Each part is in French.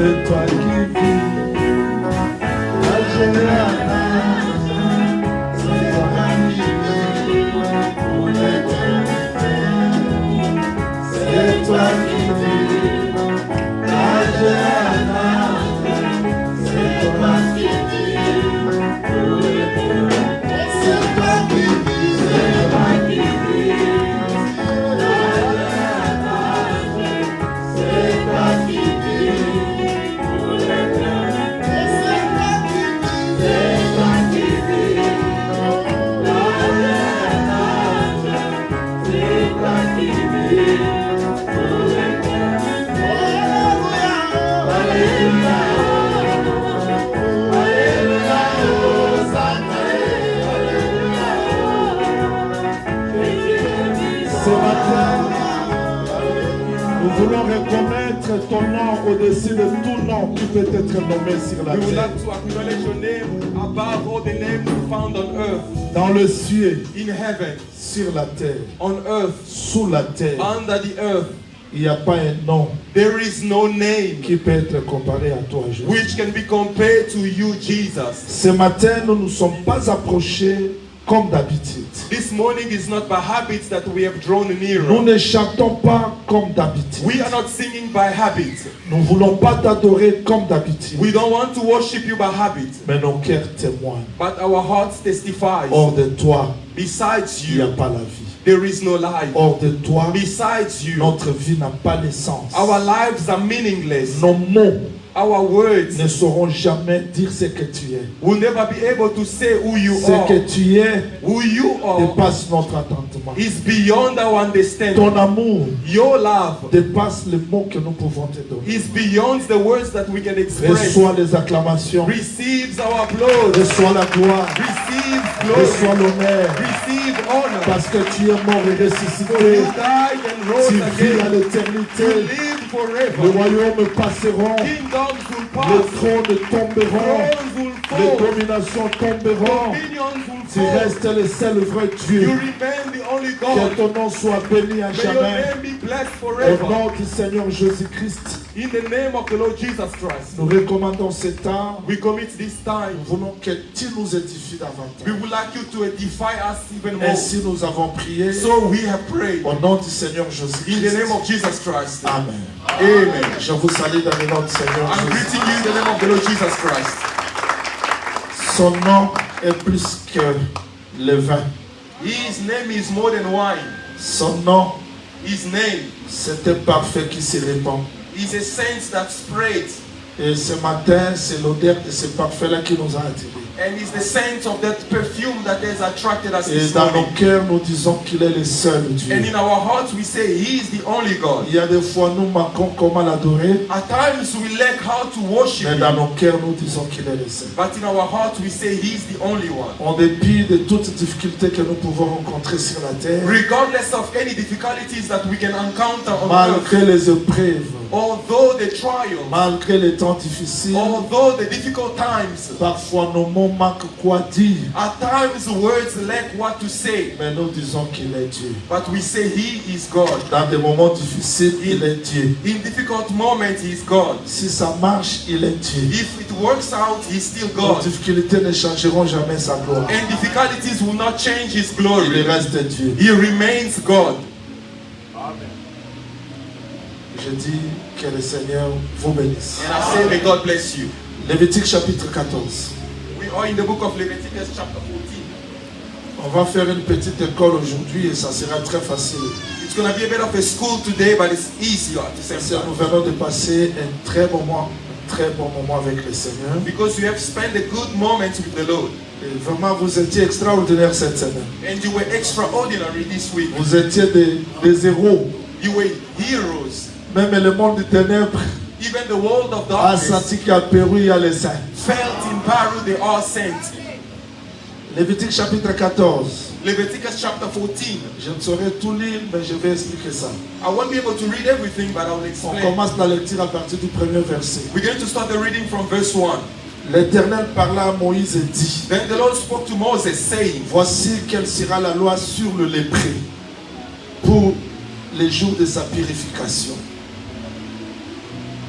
C'est toi qui vis. C'est toi qui vis pour l'éternité. C'est toi qui vis. C'est toi qui vis pour l'éternité. C'est toi qui vis. C'est toi qui vis. C'est toi qui vis pour l'éternité. C'est toi qui vis. C'est toi qui vis. C'est toi qui vis pour l'éternité. Alléluia. Alléluia. Ce matin, nous voulons reconnaître ton nom au-dessus de tout nom qui peut être nommé sur la We would terre. like to acknowledge your name above all the names found on earth, Dans le ciel, in heaven, sur la terre, on earth, sous la terre, under the earth. il n'y a pas un nom There is no name qui peut être comparé à toi, Jésus. which can be compared to you, Jesus. Ce matin, nous ne nous sommes pas approchés comme d'habitude. This morning is not by habits that we have drawn Nous nearer. ne chantons pas comme d'habitude. We are not singing by habit. Nous ne voulons pas t'adorer comme d'habitude. We don't want to worship you by habit. Mais nos cœurs témoignent. But our hearts testify. Hors de toi, Besides il n'y a you, pas la vie. there is no life. Hors de toi, Besides you, notre vie n'a pas de sens. our lives are meaningless. Nos mots Our words ne sauront jamais dire ce que tu es. will never be able to say who you Ce que are. tu es Who you are dépasse notre entendement. is beyond our understanding. Ton amour Your love dépasse les mots que nous pouvons te donner. is beyond the words that we can express. Reçois les acclamations. Receives our applause. Reçois la gloire. Receive glory. Reçois l'honneur. Receive honor. Parce que tu es mort et For you ressuscité. died and rose Tu vis à again. l'éternité. You live Les forever. royaumes passeront. Kingdoms will Les pass. trônes tomberont. Thrones will Les fall. dominations tomberont. Dominions will Tu fall. restes le seul vrai You Dieu. remain the only Que God. ton nom soit béni à May your jamais. name be blessed Au forever. nom du Seigneur Jésus-Christ, In the name of the Lord Jesus Christ, nous recommandons ce temps. we commit this time. Nous voulons que tu nous édifies We davantage. would like you to edify us even more. Ainsi nous avons prié. So we have prayed Au nom du Seigneur in the Jésus-Christ. name of Jesus Christ. Amen. Amen. Je vous salue dans le nom du Seigneur I'm Jésus. greeting you in the name of the Lord Jesus Christ. Son nom est plus que le vin. His name is more than wine. Son nom, His name c'est un parfait qui se répand. is a sense that spreads. Et ce matin, c'est l'odeur de ce parfait-là qui nous a attirés. And it's the sense of that perfume that has attracted us Et this dans nos morning. cœurs, nous disons qu'il est le seul Dieu. And in our hearts we say He is the only God. Il y a des fois, nous manquons comment l'adorer. At times we lack how to worship Mais Him. dans nos cœurs, nous disons qu'il est le seul. But in our hearts we say He is the only one. En dépit de toutes les difficultés que nous pouvons rencontrer sur la terre, Regardless of any difficulties that we can encounter on earth, malgré les épreuves, although the trials, malgré les temps difficiles, although the difficult times, parfois nos mots manquent quoi dire. at times words lack what to say, Mais nous disons qu'il est Dieu. but we say He is God. Dans des moments difficiles, il est Dieu. In difficult moments He is God. Si ça marche, il est Dieu. If it works out, He's still Nos God. difficultés ne changeront jamais sa gloire. And difficulties will not change His Il glory. reste Dieu. He remains God. Je dis que le Seigneur vous bénisse. And I say, may God bless you. Lévitique chapitre 14. We are in the book of Leviticus chapter 14. On va faire une petite école aujourd'hui et ça sera très facile. It's going to be a bit of a school today, but it's easier at the same Parce que nous time. venons de passer un très bon moment avec le Seigneur. Because you have spent a good moment with the Lord. Et vraiment, vous étiez extraordinaire cette semaine. And you were extraordinary this week. Vous étiez des héros. You were heroes. Même le monde des ténèbres Even the world of a darkness senti qu'à Pérou, il y a les saints. felt in Paru they are saints. Lévitique chapitre 14. Leviticus chapter 14. Je ne saurais tout lire, mais je vais expliquer ça. I won't be able to read everything, but I will On explain. commence la lecture à partir du premier verset. We're going to start the reading from verse 1. L'Éternel parla à Moïse et dit: Then the Lord spoke to Moses, saying, Voici quelle sera la loi sur le lépreux pour les jours de sa purification.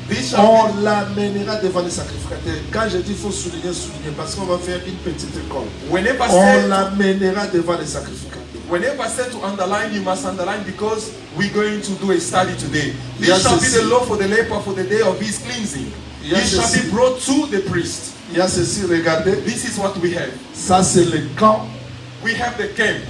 This shall On l'amènera devant les sacrificateurs. Quand je dis il faut souligner, parce qu'on va faire une petite école. Whenever On said, l'amènera devant les sacrificateurs. whenever said to underline, you must underline because we're going to do a study today. This Yes, shall be yes. the law for the leper for the day of his cleansing. Yes, He shall yes. be brought to the priest. Il y a ceci, regardez. This is what we have. Ça, c'est le camp We have the camp.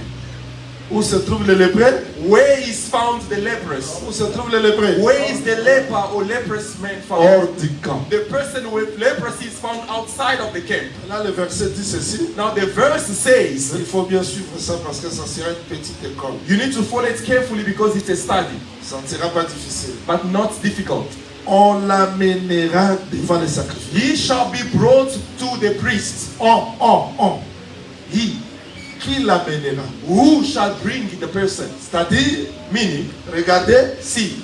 où se trouvent les lépreux. Where is found the leprous? Où se trouvent les lépreux? Where is the leper or leprous man found? Hors du camp. The person with leprosy is found outside of the camp. Là, le verset dit ceci. Now the verse says, Il faut bien suivre ça parce que ça sera une petite école. you need to follow it carefully because it's a study, Ça ne sera pas difficile. but not difficult. On l'amènera devant les sacrificateurs. He shall be brought to the priest. On. He Qui l'amènera? who shall bring the person. C'est-à-dire, Meaning, regardez, see,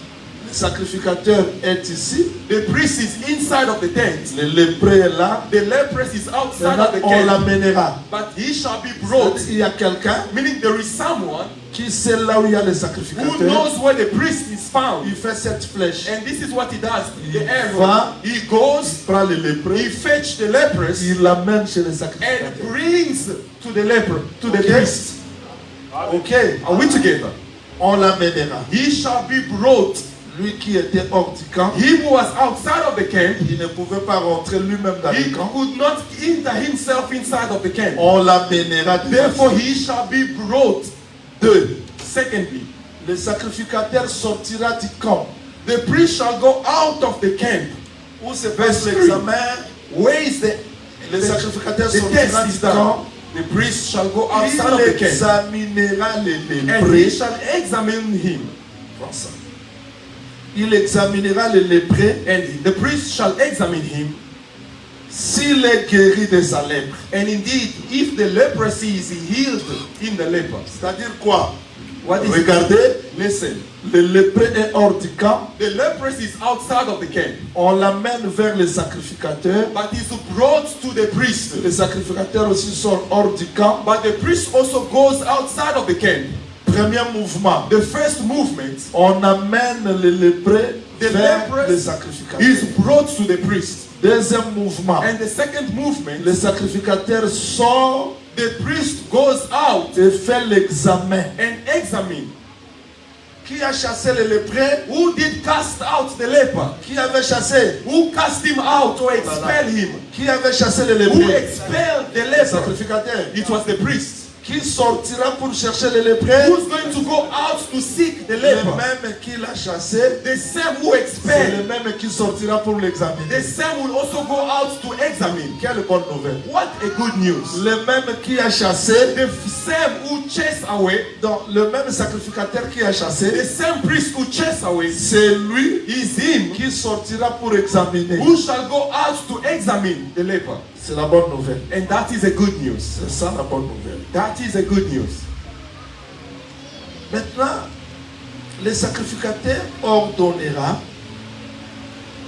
le sacrificateur est ici, the priest is inside of the tent. le lépreux est là, The leprous is outside maintenant of the on camp. l'amènera. But he shall be brought. Il y a quelqu'un Meaning there is someone qui sait là où il y a les who sacrificateurs. knows where the priest is found. Il fait cette flèche. And this is what he does. The Il arrow. va, He il goes, prend le lépreux, he fetch the leprous il l'amène chez les and sacrificateurs. brings to the leper, to the Okay. priest. Ok, Are we together? on l'amènera. He shall be brought. Lui qui était hors du camp, He who was outside of the camp, il ne pouvait pas rentrer lui-même dans he le camp. could not enter himself inside of the camp. On l'amènera devant. Therefore, he shall be brought. Deux, Secondly, le sacrificateur sortira du camp the priest shall go out of the camp. où se Verse passe 3. l'examen. Where is Le sacrificateur the sortira test du is done? camp. The priest shall go outside of Il the camp examinera les and he lépreux. shall examine him. Prends ça. Il examinera les lépreux. And the priest shall examine him. S'il est guéri de sa lèpre. And indeed, if the leprosy is healed in the leper, C'est-à-dire quoi? what is it? Regardez, Listen, le lépreux est hors du camp. the leprosy is outside of the camp, On l'amène vers les sacrificateurs. but is brought to the priest. Les sacrificateurs aussi sont hors du camp. But the priest also goes outside of the camp. Premier mouvement. The first movement On amène les lépreux The vers leprous les is sacrificateurs. brought to the priest. Deuxième mouvement. And the second movement, Le sacrificateur sort the priest goes out et fait l'examen. and examine Qui a chassé les lépreux? who did cast out the leper, Qui avait chassé? who cast him out or expel him, Qui avait chassé les who lépreux? expelled the Le leper. sacrificateur. It was the priest. Qui sortira pour chercher les lépreux? Who's going to go out to seek the Le leper? même qui l'a chassé, The same who c'est expelled. le même qui sortira pour l'examiner. The same will also go out to examine. Quelle bonne nouvelle. What a good news. Le même qui a chassé, The same who chased away, donc le même sacrificateur qui a the chassé, same priest who chased away, c'est lui is him qui sortira pour examiner. who shall go out to examine the leper. C'est la bonne nouvelle. And that is a good news. C'est ça la bonne nouvelle. That is a good news. Maintenant, le sacrificateur ordonnera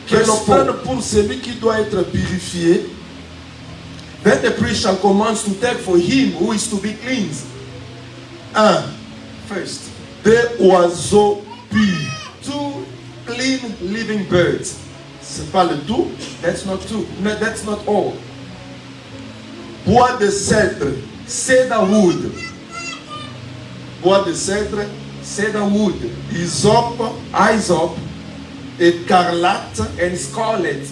que Verse l'on 4. prenne pour celui qui doit être purifié Then the priest shall command to take for him who is to be cleansed. un, First, 2 oiseaux purs. 2 clean living birds. C'est pas le tout. That's not two. No, that's not all. Bois de cèdre. Cedar wood. Bois de cèdre, Cedar wood. hysope, Hyssop écarlate. and scarlet.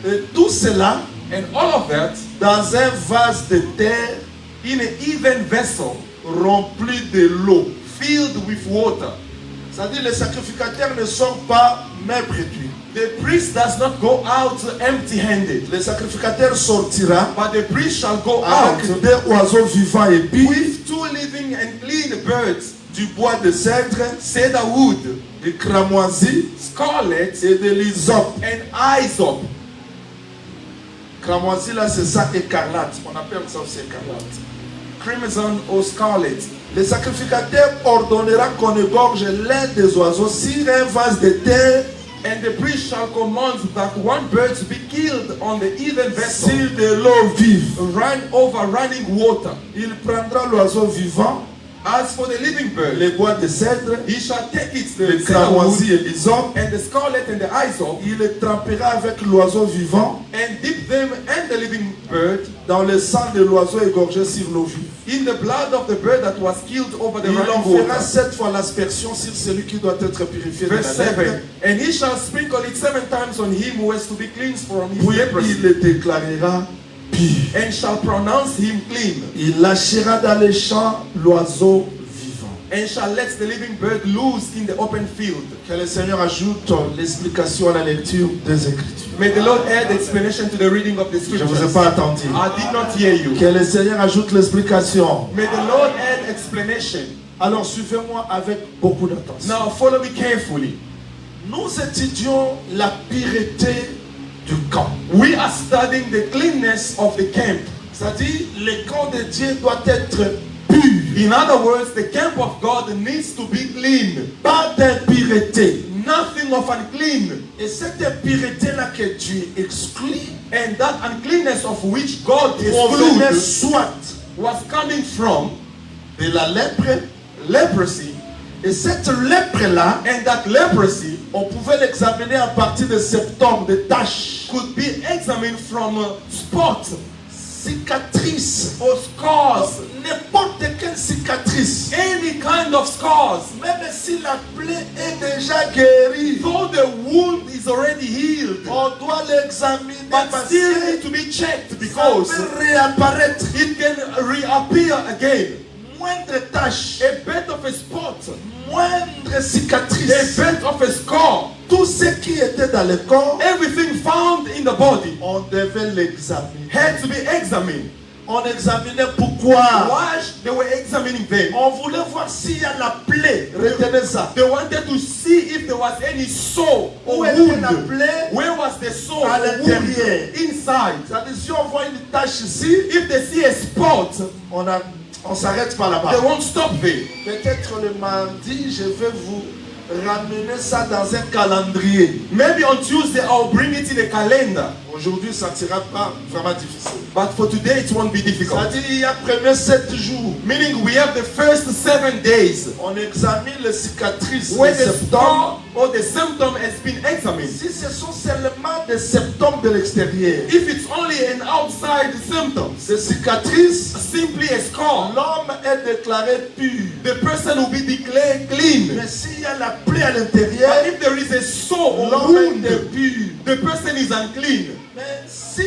Et tout cela And all of that dans un vase de terre in an even vessel rempli de l'eau. filled with water. C'est-à-dire les sacrificateurs ne sont pas mains préduits. The priest does not go out empty-handed, Le sacrificateur sortira but the priest shall go out avec 2 oiseaux vivants et purs, with 2 living and clean birds, du bois de cèdre, cedar wood, du cramoisi scarlet, et de l'hysope. and hyssop. Cramoisi là c'est ça écarlate. On appelle ça aussi écarlate. Crimson or scarlet. Le sacrificateur ordonnera qu'on égorge l'un des oiseaux sur un vase de terre, And the priest shall command that one bird be killed on the even vessel, sur de l'eau vive. run over running water. Il prendra l'oiseau vivant, As for the living bird, les bois de cèdre, he shall take it, le the cedar wood, cramoisi et l'hysope, and the scarlet and the hyssop, il les trempera avec l'oiseau vivant and dip them and the living bird dans le sang de l'oiseau égorgé sur l'eau vive. in the blood of the bird that was killed over the Il en running fera water. 7 fois l'aspersion sur celui qui doit être purifié de Verse la lèpre. 7. And he shall sprinkle it 7 times on him who has to be cleansed from his Puis leprosy, il le déclarera pur. and shall pronounce him clean, Il lâchera dans les champs l'oiseau vivant. and shall let the living bird loose in the open field. Que le Seigneur ajoute l'explication à la lecture des Écritures. May the Lord add explanation to the reading of the Je ne vous ai scriptures. pas attendu. I did not hear you. Que le Seigneur ajoute l'explication. May the Lord add explanation. Alors suivez-moi avec beaucoup d'attention. Now follow me carefully. Nous étudions la pureté du camp. We are studying the cleanness of the camp. C'est-à-dire, le camp de Dieu doit être pur. In other words, the camp of God needs to be clean. Pas d'impureté. Nothing of unclean. Et cette impureté-là que Dieu exclut And that uncleanness of which God provenait excluded soit was coming from de la lèpre. leprosy. Et cette lèpre-là, And that leprosy on pouvait l'examiner à partir de septembre, de taches, could be examined from spots cicatrices, or scars. n'importe quelle cicatrice. Any kind of scars. Même si la plaie est déjà guérie, Though the wound is already healed, on doit l'examiner but parce still que need to be checked ça because peut réapparaître. it can reappear again. Moindre tache, A bit of a spot, moindre a cicatrice, bit of a scar, tout ce qui était dans le corps, everything found in the body on devait l'examiner. had to be examined. On examinait pourquoi. Why they were examining them? On voulait voir s'il y a la plaie. Retenez ça. They wanted to see if there was any sore or Où était wound. la plaie? Where was the sore À or wound? l'intérieur. Inside. C'est-à-dire, si on voit une tache ici, If they see a spot, on s'arrête pas là-bas. they won't stop there. Peut-être le mardi, je vais vous ramener ça dans un calendrier. Maybe on Tuesday I'll bring it in a calendar. Aujourd'hui, ça ne sera pas vraiment difficile. But for today it won't be difficult. C'est-à-dire, il y a premier 7 jours. Meaning we have the first 7 days On examine les cicatrices where de the septembre. scar or the symptom has been examined. Si ce sont seulement des symptômes de l'extérieur, If it's only an outside symptom, ces cicatrices, simply a scar, l'homme est déclaré pur. the person will be declared clean. Mais s'il y a la plaie à l'intérieur, But if there is a sore or l'homme wound, est pur. the person is unclean. Mais si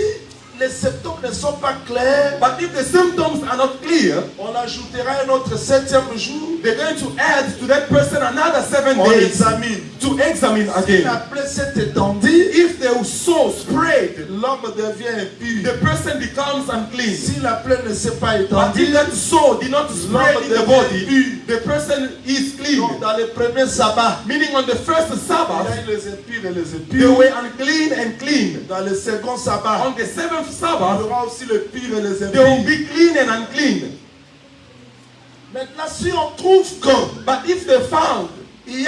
les symptômes ne sont pas clairs, But if the symptoms are not clear, on ajoutera un autre 7e jour. they're going to add to that person another 7 On days examine. to examine Si la again. plaie s'est étendue, If the sore spread, l'homme devient impur. the person becomes unclean. Si la plaie ne s'est pas But étendue, if that sore did not spread in the body, the person is clean. donc dans les premiers sabbats, Meaning on the first il y Sabbath, a eu les impurs et les they impurs. were unclean and clean. Dans le second sabbat, On the seventh il y Sabbath, aura aussi les purs et les they will impurs. be clean and unclean. Maintenant, si on trouve que But if they found il y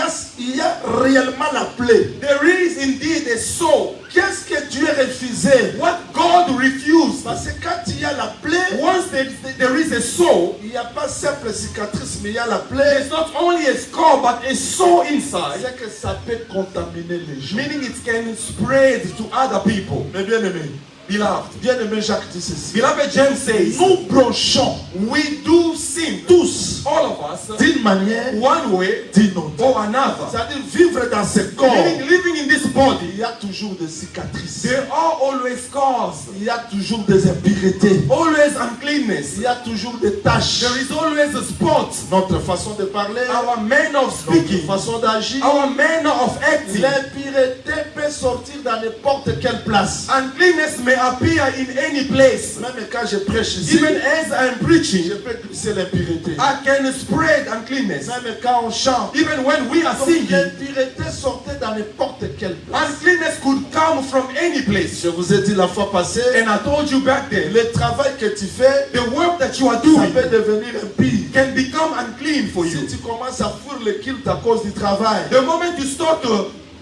a réellement la plaie, there is indeed a sore, qu'est-ce que Dieu refusait? what God refused, Parce que quand il y a la plaie, once there is a sore, il n'y a pas simple cicatrice, mais il y a la plaie. there's not only a scar but a sore inside, C'est que ça peut contaminer les gens. meaning it can spread to other people. Mais bien aimé, Beloved, Jacques dit ceci. beloved, James says, Nous bronchons we do sin, tous all of us, d'une manière one way d'une autre. or another. C'est-à-dire vivre dans ce corps. Meaning living in this body, Il y a toujours des cicatrices. there are always scars, Il y a toujours des impuretés. always uncleanness. Il y a toujours des taches. There is always a spot. Notre façon de parler, Our manner of notre speaking, façon d'agir. our manner of acting. L'impureté peut sortir dans n'importe quelle place. Uncleanness may appear in any place. Même quand je prêche ici, Even as I'm je preaching, peux glisser l'impureté. I can spread uncleanness. Même quand on chante, Even when we are donc singing, l'impureté sortait dans n'importe quelle place. uncleanness could come from any place. Je vous ai dit la fois passée, And I told you back then, le travail que tu fais, the work that you are ça doing peut devenir impur. can become unclean for Si you. tu commences à fuir le culte à cause du travail, The moment you start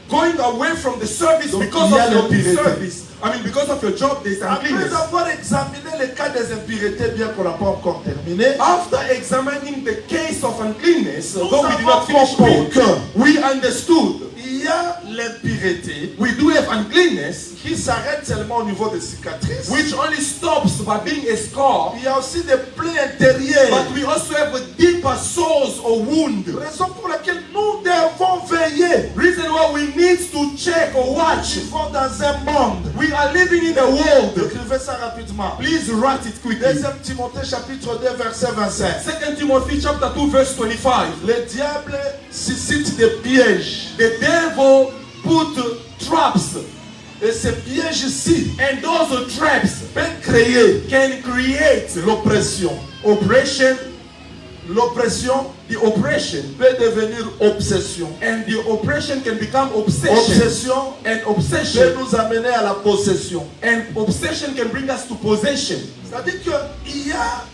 going away from the service Donc, because il y a of your l'impureté. service, because of your job, there's après uncleanness. avoir examiné le cas des impuretés, bien qu'on n'a pas encore terminé, After examining the case list of uncleanness, Nous though we did not avons finish compris it, que we understood il y a l'impureté we do have uncleanness qui s'arrête seulement au niveau des cicatrices. which only stops by being a scar, Il y a aussi des plaies intérieures. but we also have a deeper sores or wound. Raison pour laquelle nous devons veiller. Reason why we need to check or watch. Nous vivons dans un monde. We are living in a world. Écrivez ça rapidement. Please write it quickly. 2 Timothée chapitre 2 verset 25. 2 Timothy chapter 2 verse 25. Le diable suscite des pièges. The devil put traps, Et ces pièges-ci and those traps peuvent créer can create l'oppression. oppression. L'oppression The oppression peut devenir obsession. and the oppression can become obsession. Obsession And peut obsession nous amener à la possession. and obsession can bring us to possession. C'est-à-dire qu'il y a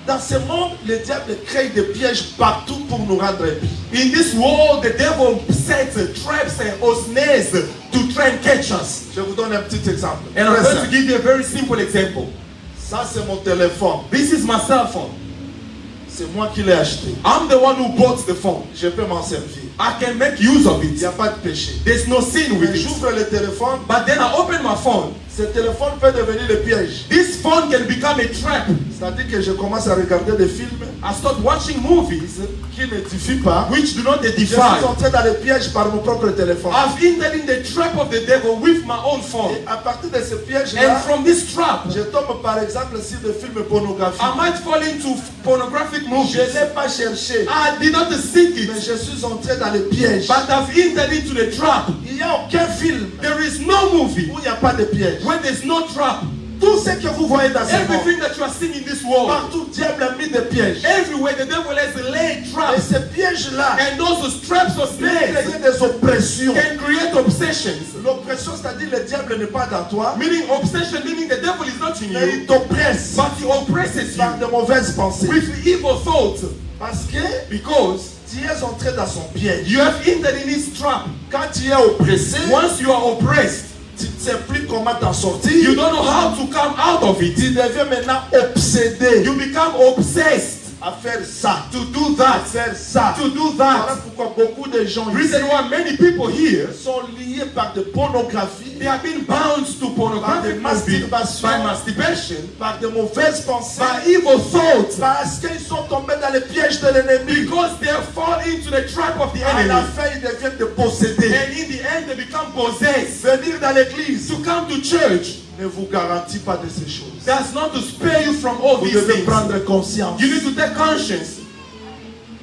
dans ce monde, le diable crée des pièges partout pour nous rendre impies. In this world, the devil sets traps or snares to try and catch us. Je vous donne un petit exemple. And I'm Très going to simple. give you a very simple example. Ça, c'est mon téléphone. This is my cell phone. C'est moi qui l'ai acheté. I'm the one who bought the phone. Je peux m'en servir. I can make use of Il n'y it. a pas de péché. There's no sin with Mais it. j'ouvre le téléphone. But then I open my phone. Ce téléphone peut devenir le piège. This phone can become a trap. C'est-à-dire que je commence à regarder des films I start watching movies qui n'édifient pas. which do not Je suis edify. entré dans le piège par mon propre téléphone. I've entered in the trap of the devil with my own phone. Et à partir de ce And piège-là, from this trap, je tombe par exemple sur des films pornographiques. I might fall into pornographic Je movies. ne l'ai pas cherché, I did not seek mais it, je suis entré dans le piège. but I've entered into the trap. Il n'y a aucun film There is no movie où il n'y a pas de piège. where there's no trap. Tout ce que vous voyez dans ce monde, Everything that you are seeing in this world, partout, diable a mis des pièges. everywhere the devil has laid Et traps. ces pièges-là And those traps or peuvent snares créer des oppressions. can create obsessions. L'oppression, c'est-à-dire le diable n'est pas dans toi, Meaning obsession, meaning the devil is not in mais you, il t'oppresse but he oppresses par you de mauvaises pensées. with evil thoughts. Parce que Because tu es entré dans son piège. you have entered in his trap. Quand tu es oppressé, Once you are oppressed, tu ne sais plus comment t'en sortir. you don't know how to come out of it. Tu deviens maintenant obsédé You become obsessed à faire ça, to do à that, faire ça. to do Voilà that. pourquoi beaucoup de gens ici Reason why many people here, sont liés par de pornographie, they have been bound to pornographic movies, masturbation, by masturbation, par de mauvaises pensées, by evil thoughts, parce qu'ils sont tombés dans le piège de l'ennemi. because they have fallen into the trap of the À la enemy. fin, ils deviennent des possédés. And in the end, they become possessed. Venir dans l'église To come to church ne vous garantit pas de ces choses. does not to spare you from all Vous these devez things. prendre conscience. You need to take conscience,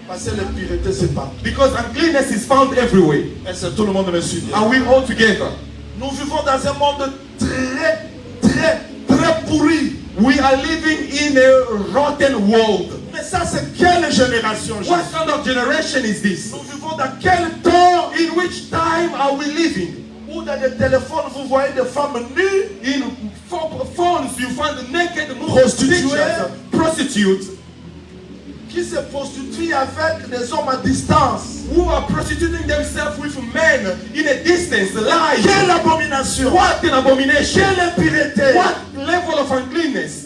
Parce que l'impureté, c'est pas. because uncleanness is found everywhere. Est-ce que tout le monde me suit bien? Are we all together? Nous vivons dans un monde très pourri. We are living in a rotten world. Mais ça, c'est quelle génération, Jésus? What kind of generation is this? Nous vivons dans quel temps In which time are we living? où dans les téléphones, vous voyez des femmes nues, In phones, you find the naked Prostituées. pictures, prostitutes qui se prostituent avec des hommes à distance. who are prostituting themselves with men in a distance, live. Quelle abomination! What an abomination! Quelle impureté! What level of uncleanness?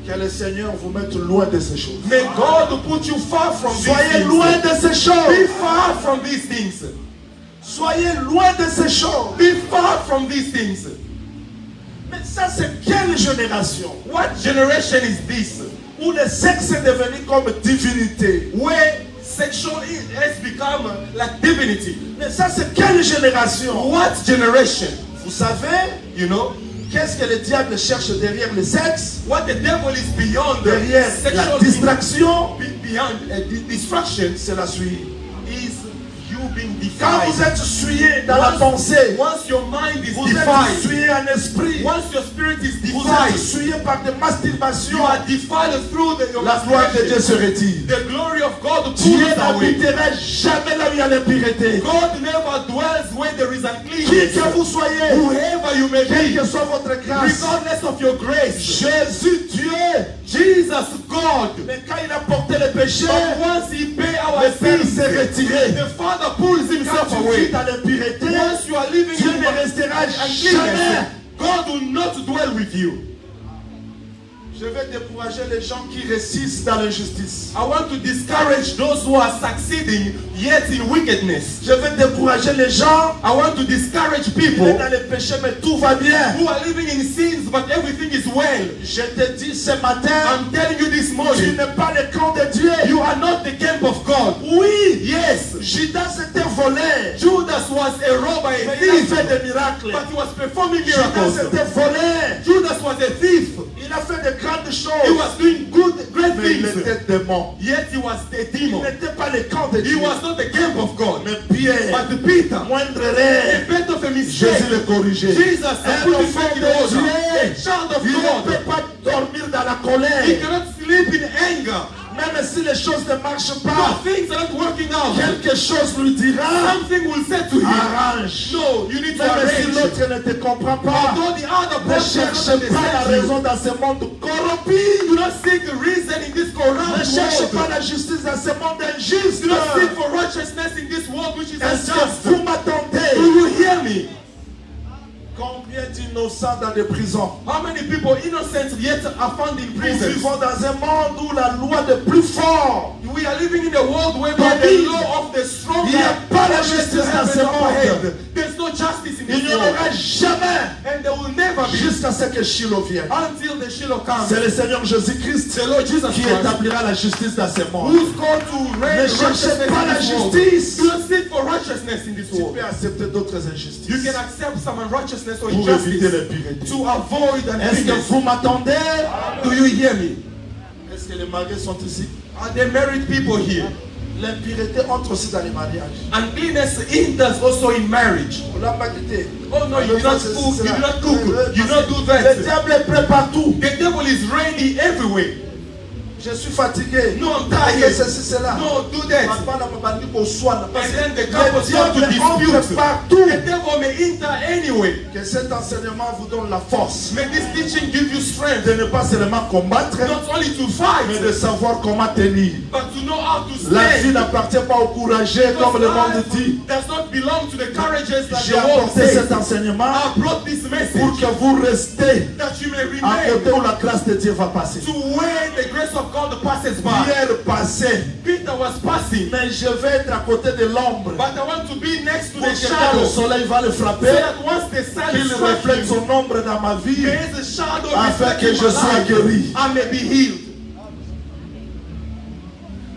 Que le Seigneur vous mette loin de ces choses. May God put you far from these Soyez loin things. de ces Be choses. far from these things. Soyez loin de ces choses. Be far from these things. Mais ça, c'est quelle génération What generation is this? où le sexe est devenu comme divinité? Where sexual has become like divinity. Mais ça, c'est quelle génération? What generation? Vous savez, You know? qu'est-ce que le diable cherche derrière le sexe? What the devil is beyond Derrière la sexual distraction, beyond distraction c'est la suite. is you being Quand vous defied. êtes souillé dans la pensée, Once your mind is vous êtes defied, souillé en esprit, once your spirit is vous êtes defied, souillé par des masturbations, you are defiled through your la gloire de Dieu se masturbation. retire. The glory of God Dieu pulls away. n'habitera jamais là où il y a l'impureté. God never dwells where there is Qui uncleanness. que vous soyez, Whoever you may quelle be, que soit votre grâce, regardless of your grace, Jésus, Dieu, Jesus, God, mais quand il a porté le péché, but once He paid our le Père sins, s'est retiré. the Father pulls Quand Himself tu vis away. dans l'impureté, Once you are living Dieu in ne restera uncleanness, jamais. God will not dwell with you. Je vais décourager les gens qui résistent dans l'injustice. I want to discourage those who are succeeding yet in wickedness. Je vais décourager les gens I want to discourage qui people sont dans les péchés, mais tout va bien. who are living in sins but everything is well. Je te dis ce matin, I'm telling you this tu morning, n'es pas le camp de Dieu. you are not the camp of God. Oui, Yes, Judas était volé, Judas was a robber, a mais il a thief, fait des miracles. but he was performing Judas miracles. était volé, Judas was a thief. il a fait de grandes He choses, was doing great mais il things. était démon. Yet he was a Il demon. n'était pas le camp de He Dieu. was not the camp of God. Mais Pierre, But Peter, moindre a erreur, bit of a Jésus mistake. le corrigeait. Jesus Un put enfant his back in de order. Dieu, A child of il ne God. peut pas dormir dans la He colère. cannot sleep in anger. Même si les choses ne marchent But pas, things are not working out. quelque chose lui dira, Something will say to him, arrange. no, you need to Même si arrange. l'autre ne te comprend pas, Although the other ne person cherche doesn't pas la understand you, raison dans ce monde corrompu. do not seek the reason in this Ne corrupt cherche pas world. la justice dans ce monde injuste. Do not seek for righteousness in this world which is Est-ce que unjust. vous m'attendez? Do you hear me? Combien d'innocents dans des prisons? How many people innocent yet are found in Nous prison? vivons dans un monde où la loi des plus forts. We are living in a world where the law of the strong Il n'y a pas la justice dans ce monde. There's no justice in Il this n'y en aura world. jamais And there will never be jusqu'à ce que Shiloh vienne. until the Shiloh comes. C'est le Seigneur Jésus-Christ The Lord Jesus qui Christ, établira la justice dans ce monde. who's called to reign Ne cherchez righteousness pas la in this world. justice. Do not seek for righteousness in this Tu world. peux accepter d'autres You injustices can accept some unrighteousness or pour éviter injustice l'impureté. to avoid an Est-ce que illness. vous m'attendez? Do you hear me? Est-ce que les mariés sont ici? Are there married people here? L'impureté entre aussi dans les mariages. Uncleanness enters also in marriage. On l'a pas quitté. Oh no, you did not cook, you did not cook, you did not do Le that. diable est prêt partout. The devil is ready everywhere. Je suis fatigué. No, I'm Fais tired. ceci, cela. No, do that. Papa n'a pas dit pour soi. Parce And que then the le couple start to diable entre dispute. partout. The devil may enter anyway. Que cet enseignement vous donne la force May this teaching give you strength, de ne pas seulement combattre, not only to mais fight, de savoir comment tenir. but to know how to La vie stand. n'appartient pas aux courageux comme le monde dit. Does not belong to the courageous that J'ai the world apporté cet says. enseignement I brought this pour message que vous restez that you may à côté remain où la grâce de Dieu va passer. to where the grace of God passes by. Pierre passait, Peter was passing, mais je vais être à côté de l'ombre. but I want to be next to Pour the que quand le shadow, soleil va le so frapper, that once the sun qu'il strikes reflète you, son ombre dans ma vie, there is a shadow afin que reflecting je my sois life. guéri. I may be healed.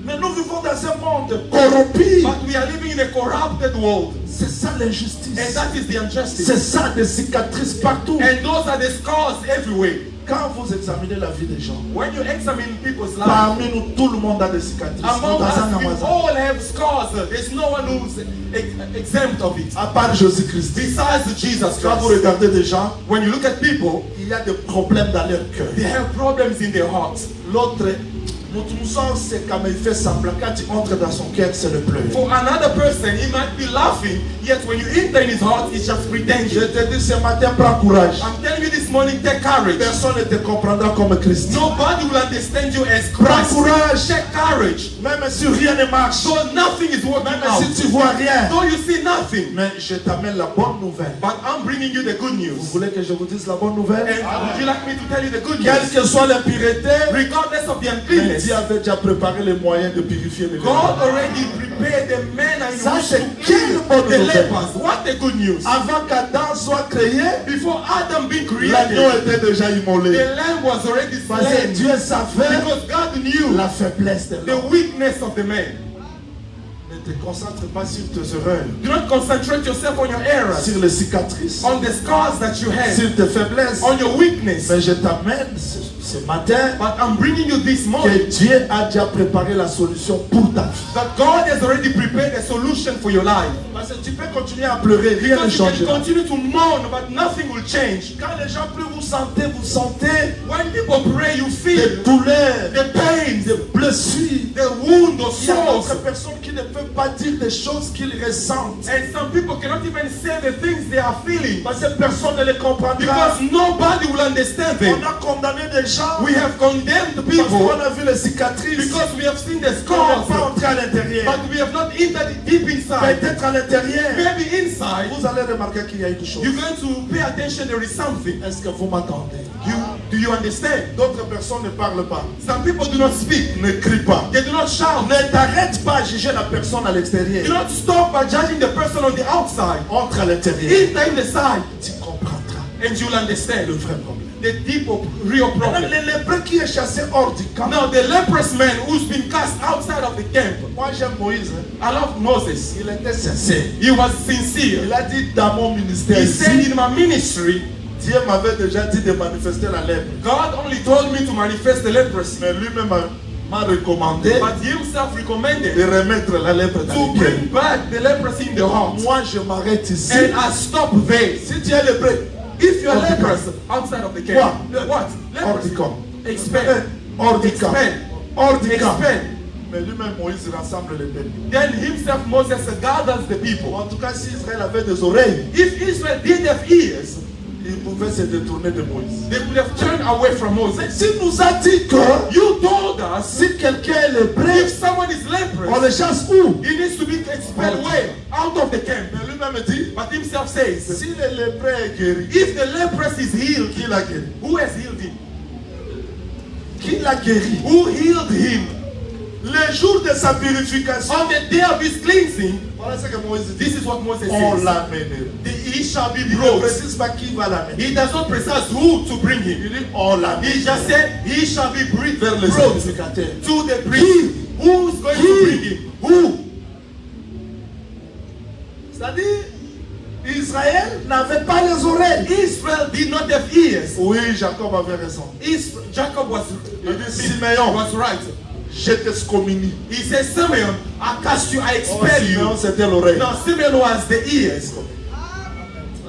Mais nous vivons dans un monde corrompu. But we are living in a corrupted world. C'est ça l'injustice. And that is the injustice. C'est ça des cicatrices partout. And those are the scars everywhere. Quand vous examinez la vie des gens, When you examine people's lives, parmi nous, tout le monde a des cicatrices. among Dans us, un we magasin. all have scars. There's no one who's exempt of it. À part Jésus-Christ. Besides Jesus Quand vous Christ. regardez des gens, When you look at people, il y a des problèmes dans leur cœur. they have problems in their hearts. L'autre, nous sommes, c'est comme il fait semblant. Quand tu entres dans son cœur, c'est le pleur. For another person, he might be laughing, yet when you enter in his heart, it's just Je pretending. te dis ce matin, prends courage. I'm telling you this morning, take courage. Personne ne te comprendra comme Christ. Nobody will understand you as Prends Christ. courage. Take courage. Même si rien ne marche, So nothing is working même out. si tu vois rien, Though you see nothing, mais je t'amène la bonne nouvelle. but I'm bringing you the good Vous news. voulez que je vous dise la bonne nouvelle? And would you like me to tell you the good Quelle news? que soit l'impureté, Regardless of the mais uncleanness, Dieu avait déjà préparé les moyens de purifier les God lépreux. already prepared the manna in Ça, which c'est to quelle kill bonne the nouvelle. lepers. What a good news. Avant qu'Adam soit créé, Before Adam being l'agneau created, était déjà immolé. the lamb was already Parce que slain. Dieu savait Because God knew la faiblesse de the l'homme. weakness of the man. Ne te concentre pas sur tes erreurs, Do not concentrate yourself on your errors, sur les cicatrices, on the scars that you have, sur tes faiblesses. on your weakness. Mais je t'amène ce matin But I'm bringing you this que morning Dieu a déjà préparé la solution pour ta vie. that God has already prepared a solution for your life. Parce que tu peux continuer à pleurer, rien ne Because you can changera. continue to mourn, but nothing will change. Quand les gens pleurent, vous sentez When people pray, you des feel douleurs, the pains, des blessures. the wound of Il y a d'autres souls. personnes qui ne peuvent pas dire des choses qu'ils ressentent. And some people cannot even say the things they are feeling Parce que personne ne les comprendra. because nobody will understand On them. a condamné des gens We have condemned parce people qu'on a vu les cicatrices. because we have seen the On n'est scars, pas entré à l'intérieur. but we have not entered deep inside. Peut-être à l'intérieur, Maybe inside, vous allez remarquer qu'il y a une chose. you're going to pay attention. There is something. Est-ce que vous m'entendez? Do you understand? D'autres personnes ne parlent pas, Some people do not speak. ne crient pas. They do not shout. Ne t'arrête pas à juger la personne à Do l'extérieur. not stop by judging the person on the outside. Entre à l'intérieur. Enter in the side, Tu comprendras and you'll understand le vrai problème. the deep, real problem. Le lépreux qui est chassé hors du camp. Now, the leprous man who's been cast outside of the camp, Moi j'aime Moïse. Hein. I love Moses. Il était sincère. He was sincere. Il a dit dans mon ministère He said ici, in my ministry, Dieu m'avait déjà dit de manifester la lèpre. God only told me to manifest the leprosy, Mais lui-même m'a recommandé but he himself de recommended remettre la lèpre dans to le cœur. bring back the leprosy in the heart. Moi je m'arrête ici. And I stop there. Si tu es lépreux, If you are Hors du leprous outside of the camp, what? hors du Leprosy. camp. Expand. Hors du camp. Expand. Hors du camp. Expand. Mais lui-même Moïse rassemble les peuples. Then himself, Moses, gathers the people. En tout cas, si Israël avait des oreilles, If Israel did have ears, il pouvait se détourner de Moïse. they would have turned away from Mais Moses. s'il nous a dit que You told us si quelqu'un est lépreux, if someone is on leprous, le chasse où? he needs to be expelled away out of the camp. Mais lui-même dit, But himself says, si le lépreux est guéri, if the leprous is healed, qui l'a guéri? who has healed him? Qui l'a guéri? Who healed him? Le jour de sa purification, On the day of his cleansing, voilà ce que Moïse dit. this is what Moses On says. l'amènera. He shall be Il ne brought. précise pas qui va l'amener. He does not precise who to bring him. Il dit on He l'amène just said he shall be vers les brought sacrificateurs. to the priest. Who's going to bring him? Who? C'est-à-dire, Israël n'avait pas les oreilles. Israel did not have ears. Oui, Jacob avait raison. Jacob was, Simeon. was right. Je t'excommunie. He said, Simeon, I cast you, I Oh, expel Simeon, you. c'était l'oreille. Now Simeon was the ears.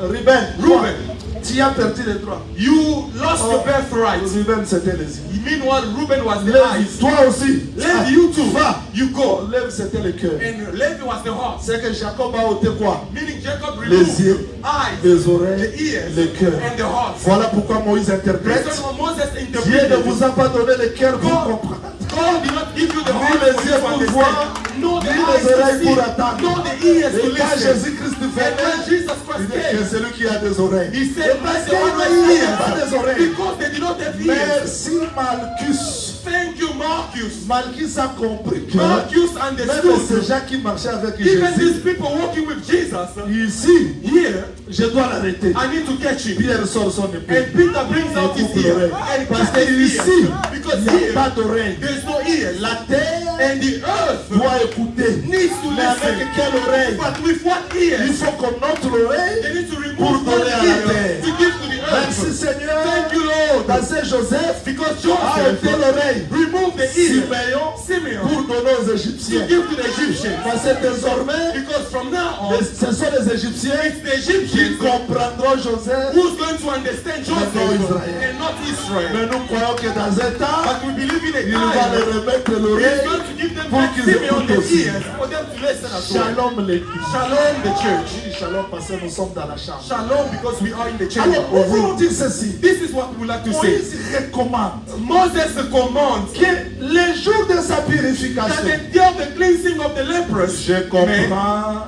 Reuben, Reuben, tu as perdu les droits. you lost your birthright. Reuben, c'était les yeux. Meanwhile, Reuben was the Levi, eyes. toi aussi. Levi, you too. Va. You go. Levi, c'était le cœur. And Levi was the heart. C'est que Jacob a ôté quoi? Meaning Jacob Les removed yeux, eyes, les oreilles, the ears, le cœur. and the heart. Voilà pourquoi Moïse interprète. Reason why Moses Dieu ne interpreted. vous a pas donné le cœur pour comprendre. God did not give you the Ni heart les for yeux you to pour understand. voir, No, the ni eyes les oreilles to pour see. attendre. No, the ears to Et quand listen. Jésus-Christ And when venait, Jesus il Christ dit que came, celui qui a des oreilles. he said, Parce "Bless qu'il the one n'y with a pas ears." des oreilles. Because they did not have ears. Merci Malchus. Thank you, Marcus. Malchus a compris que Marcus même ces understood. gens qui marchaient avec Even Jésus, these people walking with Jesus, ici, here, je dois l'arrêter. I need to catch him. Pierre sort son épée. And Peter brings out his ear and Parce cuts his qu'ici, ear. il Because n'y a here, pas d'oreille. there's no ears. La terre And the earth doit écouter. needs to Mais avec listen. quelle oreille? But with what Il ears? faut qu'on ôte l'oreille. They need to Pour remove one donner à la ear terre. to give to the Merci earth. Seigneur. Thank you, Lord. Parce que Joseph Because a Joseph ôté l'oreille. remove the ear. Simeon pour Simeon donner aux to Égyptiens. give to the Egyptians. Parce que désormais, Because from now on, ce sont les Égyptiens it's the qui Egyptians comprendront Joseph. who's going to understand Joseph Israel. and not Israel. Mais nous croyons que dans un temps, But we believe in a il va time leur remettre he's l'oreille. going to give them pour back qu'ils Simeon écoutent the aussi. ears for them to listen as well. Shalom l'église. Shalom the church. Oui, shalom parce que nous sommes dans la chambre. Shalom because we are in the chamber. Alors, nous voulons dire ceci. This is what we like to say. Moïse recommande Moses commands que le jour de sa that purification, the day of the cleansing of the leprous, je man, comprends.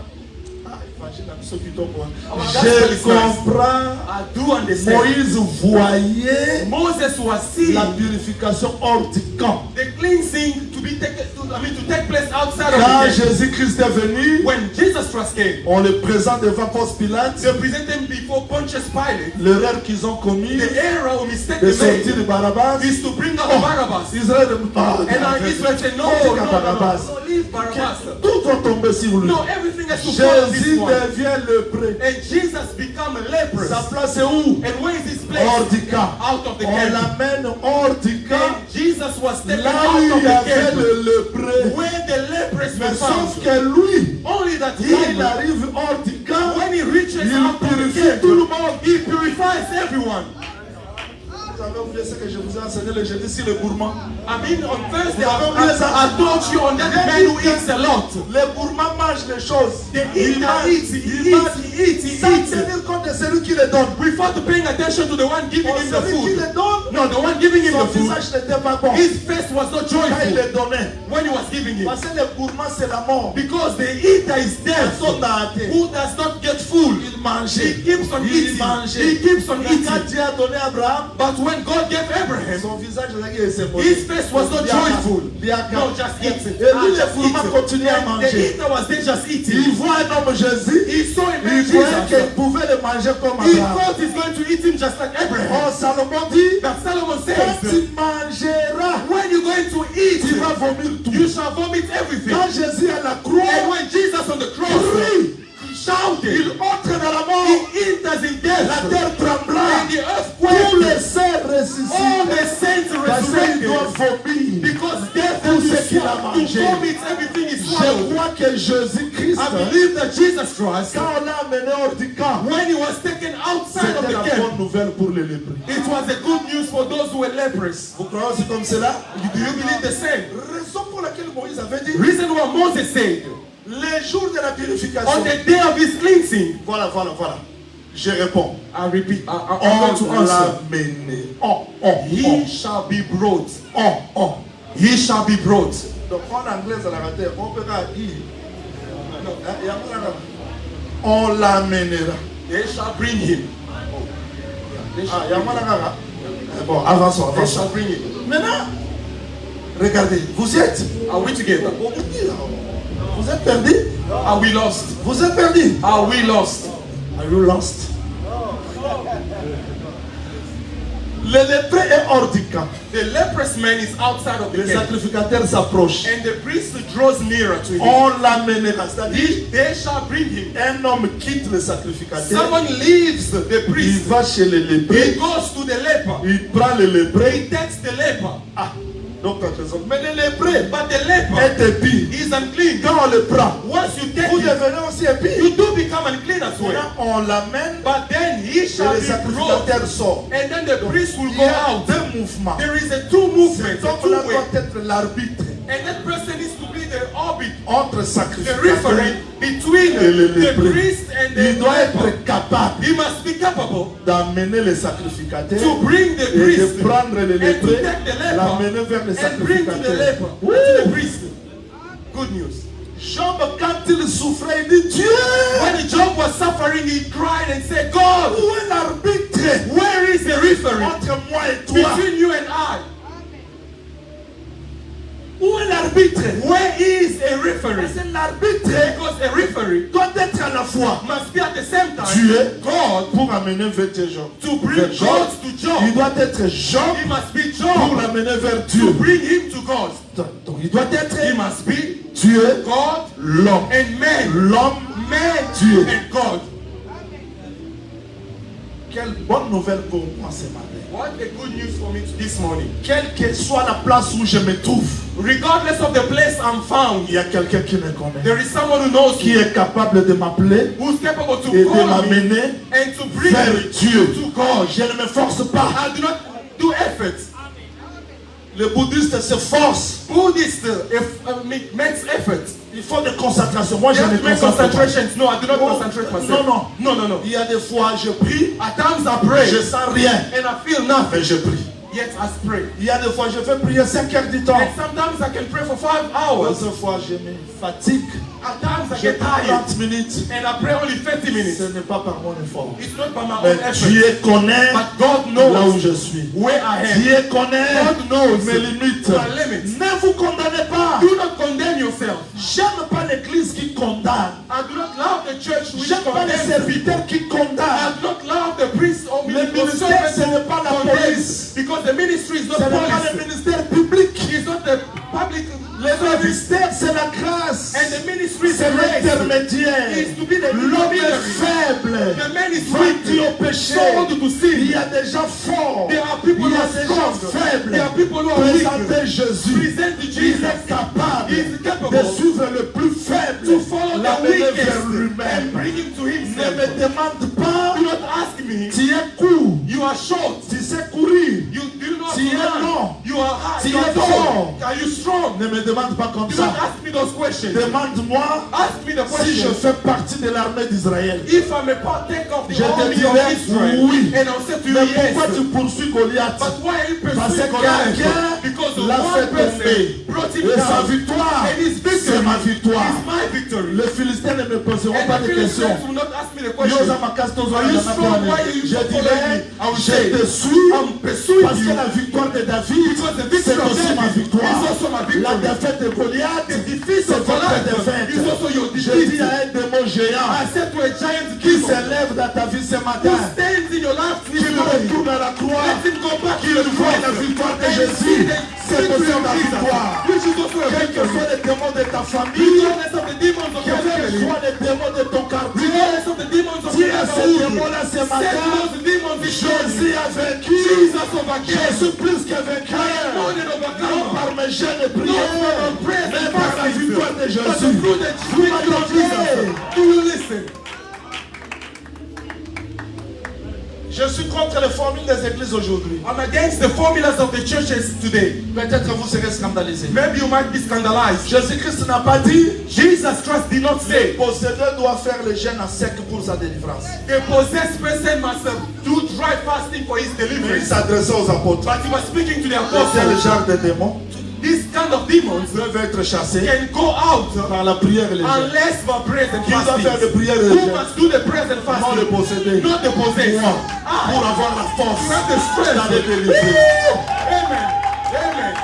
Imagine ceux qui tombent. gospel Je is nice. comprends. I do understand. Moïse voyait Moses was seeing la purification hors du camp. the cleansing to be taken, to take place outside of Quand the camp. Jésus-Christ est venu, When Jesus Christ came, on le présente devant Ponce Pilate. they presented him before Pontius Pilate. L'erreur qu'ils ont commis The error or mistake de they sortir de made Barabbas. is to bring out Oh, Barabbas. Israël And now Israel said, no, Oh, no, no, Barabbas. no, leave Barabbas. Tout doit tomber sur lui. No, everything has to follow this Jésus one. devient lépreux. And Jesus become a leprous. Sa place est où? And where is his place? Hors du camp. Out of the On camp. l'amène hors du camp. And Jesus was taken Là out où of il y the avait camp. le lépreux. Where the leprous Mais were sauf found. que lui, Only that quand il him, arrive hors du camp, when he reaches il out of the purifie tout le camp, monde. he purifies everyone. Vous avez oublié ce que je vous ai enseigné le jeudi sur le gourmand. I mean, on Thursday, Vous avez oublié ça? I told you on that man who eats a lot. Les gourmands mangent mange les choses. The Il eater mange, eats, il he mange, eats, he sans eats. tenir compte de celui qui le donne. Without paying attention to the one giving him the Celui qui food. le donne, No, the one giving him son the food, visage n'était pas bon. his face was not Quand il joyful le donnait. when he was giving it. Parce que le gourmand, c'est la mort. Because the eater is death. Personne n'a hâté. Who does not get full? Il mangeait. He keeps on Il eating. mangeait. He keeps on Mais quand eating. Dieu a donné à Abraham, But when God gave Abraham, son visage s'est monté. his face was not joyful. No, just eating. Et lui, le gourmand continuait à And the manger. eater was there just Il eating. voit un homme Jésus. He saw him Il and voyait qu'il Jesus. pouvait le manger comme He Abraham. thought he's going to eat him just like Abraham. Oh, Salomon dit, But Solomon quand says, tu mangeras, when you're going to eat, tu vas vomir tout. you shall vomit everything. Quand Jésus à la And croix, when Jesus on the cross, crie, he shouted, il entre dans la mort. he enters in death. La terre trembla. And the earth Tous quaked. les saints All ressuscitent. the saints Parce qu'ils doivent resurrected. vomir. Because death Tout will ce qu'il a to mangé. vomit everything is Je swallowed. crois que Jésus-Christ, I believe that Jesus Christ, quand on l'a amené hors du camp, when he was taken outside of c'était the la camp, bonne nouvelle pour les lépreux. it was a good news for those who were lepers. Vous croyez aussi comme cela? Do you believe the same? Raison pour laquelle Moïse avait dit, Reason why Moses said, les jours de la purification. on the day of his cleansing, Voilà. Je réponds. I repeat, I'm On going to answer. l'a mené. He shall be brought. On. He shall be brought. Donc en anglais, ça l'a raté. On peut pas dire. On l'amènera. They shall bring him. Bon, avançons. They shall bring him. Maintenant, regardez, vous êtes. Are we together? Vous êtes perdu. Are we lost? Vous êtes perdu. Are we lost? Are you lost? Le lépreux est hors du camp. The leprous man is outside of the Le camp. sacrificateur s'approche. And the priest draws nearer to him. On l'amènera. C'est-à-dire, They shall bring him. un homme quitte le sacrificateur. Someone leaves the Il priest. va chez le He lépreux. goes to the leper. Il prend le lépreux. He takes the leper. Ah, donc quelque chose. Mais le lépreux But the leper est épie. is unclean. Quand on le prend, Once you take vous him, devenez aussi épie. you do become unclean as well. Maintenant, on l'amène But then he et shall le be brought. sacrificateur sort. And then the priest will Il go y a out. deux mouvements. There is a two movement, Cet a homme-là two way. doit être l'arbitre And that person needs to be the orbit, entre the sacrificateur. referee between Et le the lépreux. priest and the Il doit leper. être capable He must be capable d'amener le sacrificateur to bring the et priest de prendre le and to lépreux, take the leper l'amener vers le and bring to the sacrificateur. leper, to the priest. Good news. Job, quand il souffrait, il dit Dieu, When Job was suffering, he cried and said, God, où est l'arbitre where is the referee entre moi et toi? between you and I? Où est l'arbitre? Where is a referee? Parce que l'arbitre Because a referee doit être à la fois must be at the same time Dieu God pour amener vers Job. to bring Vers Job. God to Il Job. doit être Job He must be pour Job l'amener vers to Dieu. bring him to God. Donc il doit être He must be Dieu, God l'homme. and man. L'homme, Man Dieu. and God. quelle bonne nouvelle pour moi ce matin. What a good news for me this morning. Quelle que soit la place où je me trouve, Regardless of the place I'm found, il y a quelqu'un qui me connaît, there is someone who knows qui me, est capable de m'appeler who's capable to et de call me m'amener and to bring vers me Dieu. to God. Je ne me force pas. I do not do effort. Le bouddhiste se force. Buddhist makes effort. Il faut de concentration. Moi, You je have ne to make concentre pas. concentrations. No, I do not Oh, concentrate myself. No. Il y a des fois, je prie, At times I pray je sens rien, and I feel nothing. mais je prie. Yet I pray. Il y a des fois, je fais prier 5 heures du temps. And sometimes I can pray for 5 hours. D'autres fois, je me fatigue. At times I Je get prends tired 30 minutes. and I pray only 30 minutes. Ce n'est pas par mon effort. It's not by my Mais own effort. Dieu connaît But God là où knows je suis. where I am. Dieu connaît God knows mes limites. my limits. Ne vous condamnez pas. Do not condemn yourself. J'aime pas l'église qui condamne. I do not love the church which J'aime pas les condemns people. serviteurs qui I condamnent. do not love the priests or Le ministers ministère, ce n'est pas la police. because the ministry is Ce not n'est pas le policy. ministère public. It's not the public Le service. ministère, c'est la grâce. And the ministry is C'est grace. l'intermédiaire. Is to be the L'homme est intermediary. faible. The man is Victime weak. au péché. Sold to Il sin. y a des gens forts. There are people Il y who a are des gens strong. faibles. There are people who are weak. Présentez Jésus. Present to Il Jesus. est capable He is capable de suivre le plus faible, to follow the l'amener weakest vers and lui-même. bring him to Ne himself. me demande pas, Do not ask me. tu es court, You are short. tu sais courir, You do not Tu es run. long. You are high. Tu You are es tall. fort. Are you strong? Ne me demande pas comme Do ça. not ask me those questions. Demande-moi Ask me the si je question. fais partie de l'armée d'Israël. If I'm a partaker of the Je te army of dirai Israel, oui. and I'll say to you Mais yes. pourquoi tu poursuis Goliath? But why are you Parce pursuing que Goliath? quelqu'un Because l'a one fait person tomber. brought him Et sa down. victoire, And his victory c'est ma victoire. is my victory. Les Philistins ne me poseront And pas the de questions. Philistines will not ask me the question. Yosa Makasto Zola Are you Dana strong? Perane. Why are you Je so dirais, following me? I will je say, te suis I'm pursuing parce you. que la victoire de David, Because the victory c'est of aussi ma David victoire. is also my victory. La défaite de Goliath, The defeat c'est of votre Goliath défaite. is also your Je defeat. dis à un démon géant I said to a giant qui demon s'élève dans ta vie ce who matin, stands in your life qui retourne à la croix, let him go back to qui the voit cross la victoire de and Jésus, see the c'est victory aussi of ma Jesus, victoire. which is also a Quels que victory. soient les démons de ta famille, Regardless of the demons of your quels que family, soient les démons de ton quartier, regardless of the demons of dis your à ces neighborhood, démons-là ce set matin, those demons before you. Jésus a vaincu, Jesus overcame. je suis plus que vainqueur, More than non overcome. par mes jeûnes et Not prières, by our prayers mais and par la fastings, victoire de but Jésus. through the victory of Jesus. Do you listen? Je suis contre les formules des églises aujourd'hui. I'm against the formulas of the churches today. Peut-être vous serez scandalisés. Maybe you might be scandalized. Jésus-Christ n'a pas dit Jesus Christ did not le say possédeur doit faire le jeûne à sec pour sa délivrance. the possessed person must do dry fasting for his Mais il deliverance. s'adressait aux apôtres. But he was speaking to the Quel apostles. genre de démons This kind of demons peuvent être chassés can go out par la prière et le jeûne. unless by prayers and Qui doit faire de fasting. prière et le Who jeûne? must do the prayers and Non le fasting? posséder. Not the possessed. Moi, I. pour avoir la force You have the strength. d'aller délivrer. Amen. Amen.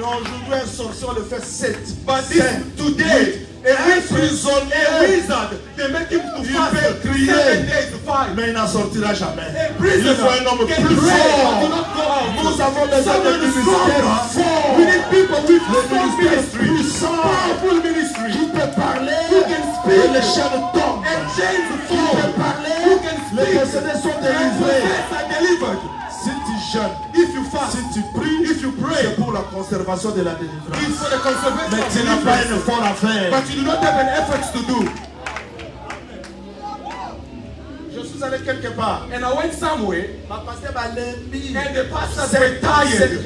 Non, aujourd'hui un sorcier le fait 7. But this, today, a wizard, they make him to Il fast peut crier. 7 days to fight. Mais il n'en sortira jamais. A Il prisoner faut un homme can plus pray, fort. but do not go out. Nous avons besoin Someone de is ministères strong. forts. We need people with Le strong ministère ministry, puissant powerful ministry, qui peut parler Who can speak. et les chaînes tombent. and chains Qui fall. peut parler, Who can les speak. possédés sont And délivrés. possessed are delivered. Si tu jeûnes, If you fast, si tu pries, if you pray, c'est pour la conservation de la délivrance. it's for the conservation Mais of tu n'as pas un deliverance. effort à faire. But you do not have an effort to do. Je suis allé quelque part. And I went somewhere, Ma pasteur m'a lundi. and the pastors were tired.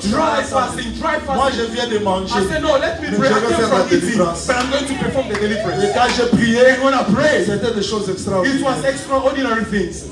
Dry fasting, dry Moi, je fasting. viens de manger. I said, no, let me Mais pray. je I vais came faire la from eating, délivrance. but I'm going to perform the Et deliverance. quand j'ai prié, And when I prayed, c'était des choses it extraordinaires. was extraordinary things.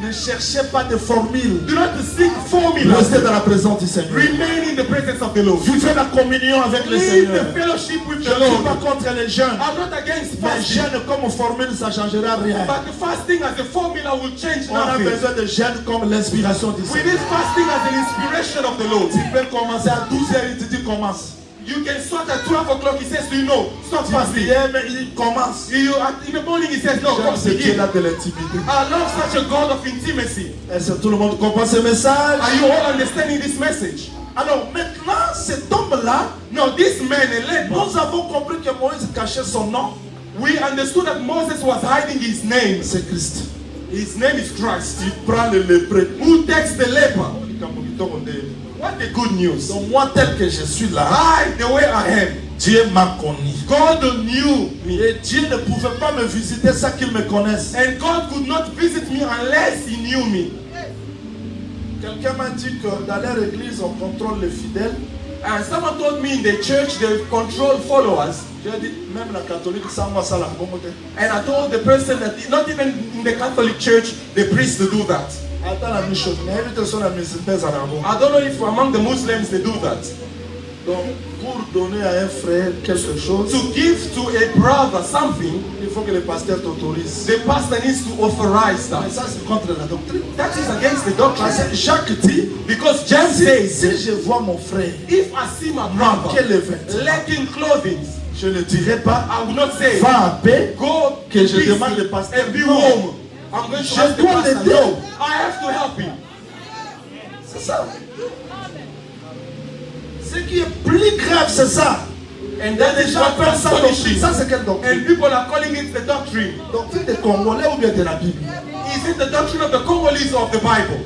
Ne cherchez pas de formule. Do not seek formulas. Restez dans la présence du Seigneur. Remain in the presence of the Lord. Vivez la communion avec le Live Seigneur. the fellowship with Je the ne suis pas Lord. contre les jeunes. I'm not against Mais fasting, jeûne comme formule, ça ne changera rien. but the fasting as a formula will change On a nothing. besoin de jeûne comme l'inspiration du We Seigneur. need fasting as an inspiration of the Lord. Tu peux commencer à 12h, il te dit commence. You can start at 12 o'clock, he says to you, no, stop Tu fasting. prières, mais il commence. In the morning, he says, no, J'aime come ce begin. Dieu-là de l'intimité. I love such a God of intimacy. Est-ce que tout le monde comprend ce message? Are you all understanding this message? Alors maintenant, cet homme-là, No, this man, a leper, nous avons compris que Moïse cachait son nom. we understood that Moses was hiding his name. C'est Christ. His name is Christ. Il prend le lépreux. Who takes the leper? Donc What the good news. moi tel que je suis là, I, the way I am, Dieu m'a connu. God knew me. Et Dieu ne pouvait pas me visiter sans qu'il me connaisse. And God could not visit me unless he knew me. Quelqu'un m'a dit que dans leur église, on contrôle les fidèles. And someone told me in the church they control followers. J'ai dit, même la catholique, sans moi, ça la bombe. And I told the person that not even in the Catholic Church, the priests do that. Attends la mission, mais invite sur la mission, mais ça la bombe. I don't know if among the Muslims they do that. Donc, pour donner à un frère quelque chose, To give to a brother something, il faut que le pasteur t'autorise. the pastor needs to authorize Mais that. ça, c'est contre la doctrine. That is against the Parce doctrine. que Jacques dit, Because James si says, je vois mon frère if I see my manquer brother les vêtements, lacking clothing, je ne dirai pas, I will not say, va à paix, go que je peace demande le pasteur. and be Non. warm. I'm going to Je ask the dois pastor. l'aider. No, I have to help him. C'est ça. Ce qui est plus grave, c'est ça. And Il y a that des is gens what qui appellent ça doctrine. astonishing. Ça, c'est quelle doctrine? And people are calling it the doctrine. Doctrine des Congolais ou bien de la Bible? Is it the doctrine of the Congolese or of the Bible?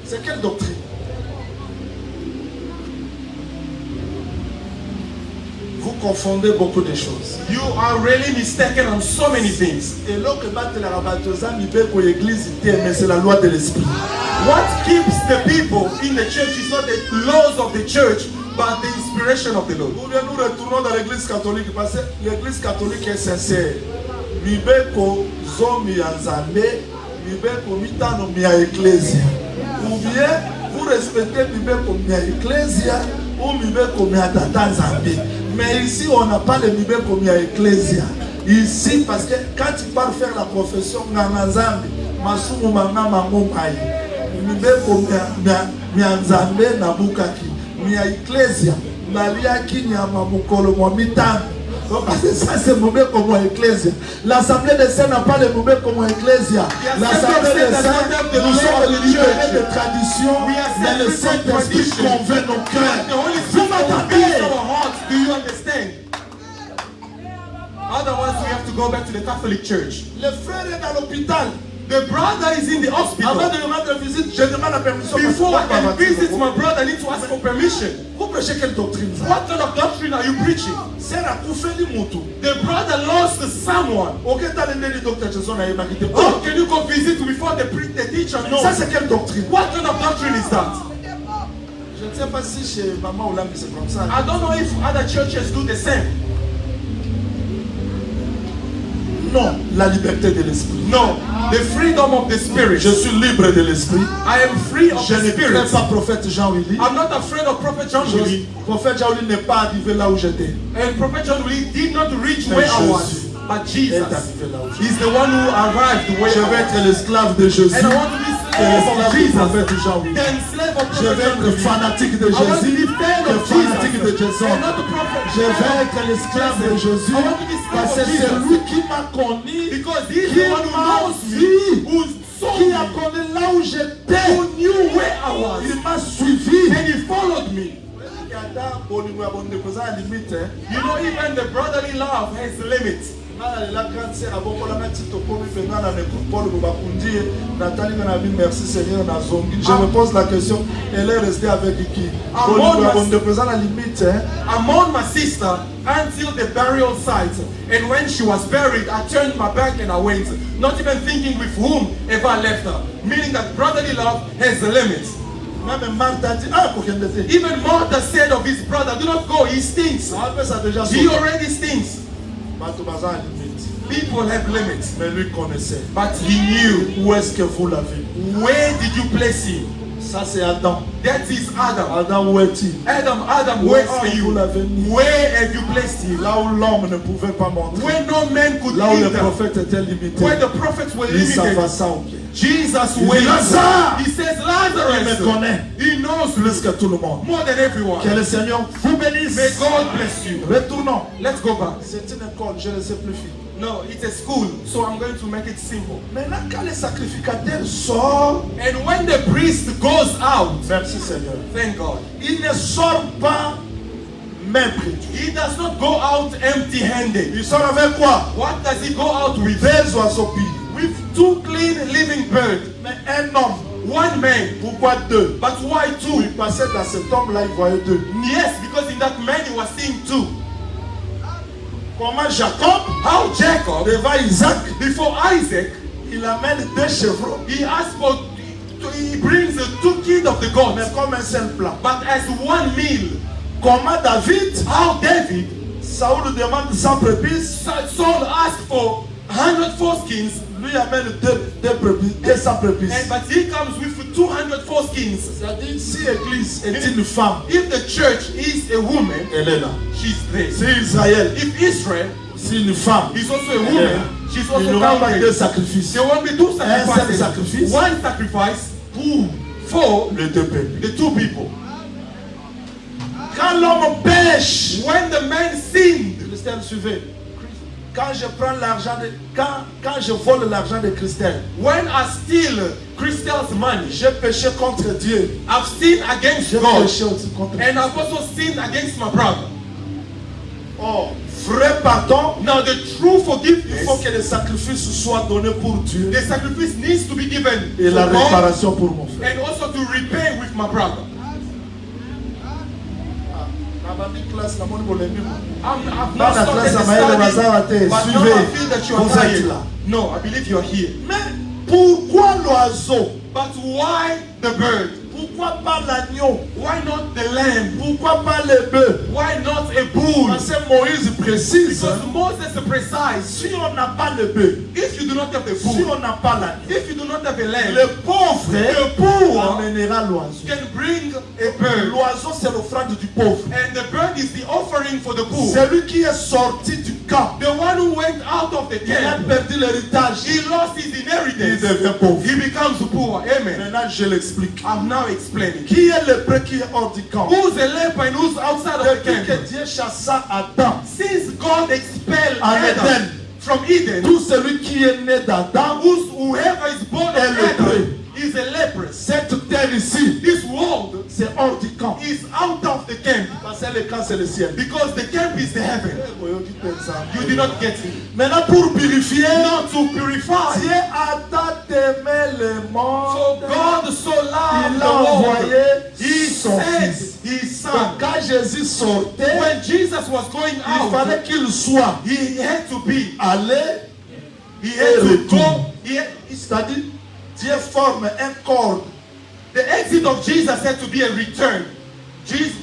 C'est quelle doctrine? Vous confondez beaucoup de choses. You are really mistaken on so many things. Et l'autre battre la rabatosa mibeko l'église mais c'est la loi de l'esprit. What keeps the people in the church is not the laws of the church, but the inspiration generation of the Lord. Ou bien nous retournons dans l'église catholique parce que l'église catholique est sincère. Mibeko zomi ya nzambe, mibeko mitano mia ecclesia. Ou bien vous respectez mibeko mia ecclesia ou mibeko mia tata nzambe. Mais ici on n'a pas le mibeko mia ecclesia. Ici parce que quand tu pars faire la profession nganga nzambe, masumu manga mango mai. Mibeko mia nzambe na bukaki. Mia ecclesia naliaki nyama mukolo mwa mitano. Parce que ça c'est mauvais comme ecclésia. L'assemblée des saints n'a pas le mauvais comme ecclésia. L'assemblée des saints, nous sommes libérés de tradition, mais le Saint-Esprit convainc nos cœurs. Vous m'entendez? Do you understand? Otherwise, we have to go back to the Catholic Church. Le frère est dans l'hôpital. The brother is in the Avant hospital. de lui rendre visite, je demande la permission. Before I can visit my brother, I need to ask for permission. Vous prêchez quelle doctrine? What kind of doctrine are you preaching? C'est la koufeli mutu. The brother lost someone. Ok, t'as le nez du docteur Jason à Yémakite. Oh, can you go visit before the teacher? No. Ça c'est quelle doctrine? What kind of doctrine is that? Je ne sais pas si chez Maman Oulam c'est comme ça. I don't know if other churches do the same. Non, la liberté de l'esprit. No, the freedom of the spirit. Je suis libre de l'esprit. I am free of Je the ne spirit. crains pas prophète Jean-Willy. I'm not afraid of Prophet John Willie. Prophète Jean-Willy n'est pas arrivé là où j'étais. And Prophet John Willie did not reach Mais where I Jésus was. But Jesus est arrivé là où j'étais. is the one who arrived where Je I vais was. être l'esclave de Jésus. And I want to be Et slave of l'esclave du Jesus. prophète Jean-Willy. Then slave of Je Prophet vais John être Willie. fanatique de I want to Jésus, be fan que of fanatique de Jesus. Jason. And not the prophet. Je vais être l'esclave de Jésus I want to be slave parce que of c'est Jesus. lui qui m'a connu, Because he's qui the one who m'a knows me, vu, who saw qui a me, connu là où j'étais. who knew where I was. Il m'a suivi. And he followed me. Je You know, even the brotherly love has limits. me pose la question, elle est restée avec qui? Among my sister until the burial site. And when she was buried, I turned my back and I went, not even thinking with whom ever I left her. Meaning that brotherly love has a limit. Even Martha said of his brother, do not go, he stinks. He already stinks. People have limits. Mais lui connaissait. But he knew. Où est-ce que vous l'avez? Where did you place him? Ça c'est Adam. That is Adam. Adam, où est-il? Adam, Où where est-ce are que you? vous l'avez mis? Where have you placed him? Là où l'homme ne pouvait pas montrer. Where no man could Là où le enter. prophète était limité. Where the prophets were Il s'en va limited. ça au pied. Jesus Il dit, went. Lazare! He says, Il Lazarus. me connaît He knows me plus que tout le monde. more than everyone. Que le Seigneur vous bénisse. May God bless you. Retournons. Let's go back. C'est une école, je ne sais plus finir. No, it's a school, so I'm going to make it simple. Maintenant, quand le sacrificateur sort, And when the priest goes out, merci Seigneur, thank God, il ne sort pas main prise. he does not go out empty-handed. Il sort avec quoi? What does he go out with? Deux oiseaux pires. With two clean living birds. Mais un homme. One man. Pourquoi deux? But why two? Il passait dans cet homme-là, il voyait deux. Yes, because in that man he was seeing two. Comment Jacob, How Jacob, devant Isaac, before Isaac, il amène deux chevreaux, he asked for, he brings the two kids of the gods, mais comme un seul plat. but as one meal. Comment David, How David, Saoul demande 100 prépices, Saul asked for 100 foreskins, lui amène deux prépices, 200 prépices. and but he comes with 200 foreskins. C'est-à-dire, si l'église est une femme, If the church is a woman, elle est là. she's there. Si Israël, If Israel si une femme, is also a elle est là. woman, she's Il also n'y aura pas counted. deux sacrifices. There won't be two Un seul sacrifices. sacrifice One sacrifice for les deux peuples. the two people. Quand l'homme pêche, When the man sinned, Christelle, suivez. Quand je prends l'argent de, quand je vole l'argent de Christelle, when I steal Christel's money, j'ai péché contre Dieu. I've sinned against J'ai God, péché aussi contre Dieu. and I've also sinned against my brother. Oh, vrai pardon, Now the true il faut forgiveness, que le sacrifice soit donné pour Dieu the sacrifice needs to be given et la for God, réparation pour mon frère. and also to repay with my brother. I've not Dans la started classe the à Maël Lazare, study, but now I suivez. feel that you are Vous êtes tired. là. No, I believe you are here. Mais pourquoi l'oiseau? But why the bird? Pourquoi pas l'agneau? Why not the lamb? Pourquoi pas le bœuf? Why not a bull? Parce que Moïse précise, Because Moses is precise. si on n'a pas le bœuf, If you do not have the si bull, on n'a pas l'agneau, if you do not have a lamb, le pauvre the poor amènera l'oiseau. can bring a bird. L'oiseau, c'est l'offrande du pauvre. And the bird is the offering for the poor. Celui qui est sorti du camp, The one who went out of the il a camp, perdu l'héritage, he lost his il inheritance. devient pauvre. He becomes poor. Amen. Maintenant, je l'explique. I'm now explaining. Qui est le prêtre qui est hors du camp? Who's the leper and who's outside of the Depuis que camp? Dieu chassa Adam Since God expelled en Adam Éden, from Eden, tout celui qui est né d'Adam, whoever is born of est Adam lépreux. is a leprous. Cette terre ici, This world c'est hors du camp. is out of the camp Parce que le camp, c'est le ciel. because the camp is the heaven. You did not get it. Maintenant, pour purifier, Not to purify. Dieu a tant aimé le For monde, God so loved il the a world, envoyé He son sent fils. His Donc, son. quand Jésus sortait, When Jesus was going il out, fallait qu'il soit he had to be. allé, He had to retour. go. C'est-à-dire, Dieu forme un corps. The exit of Jesus had to be a return.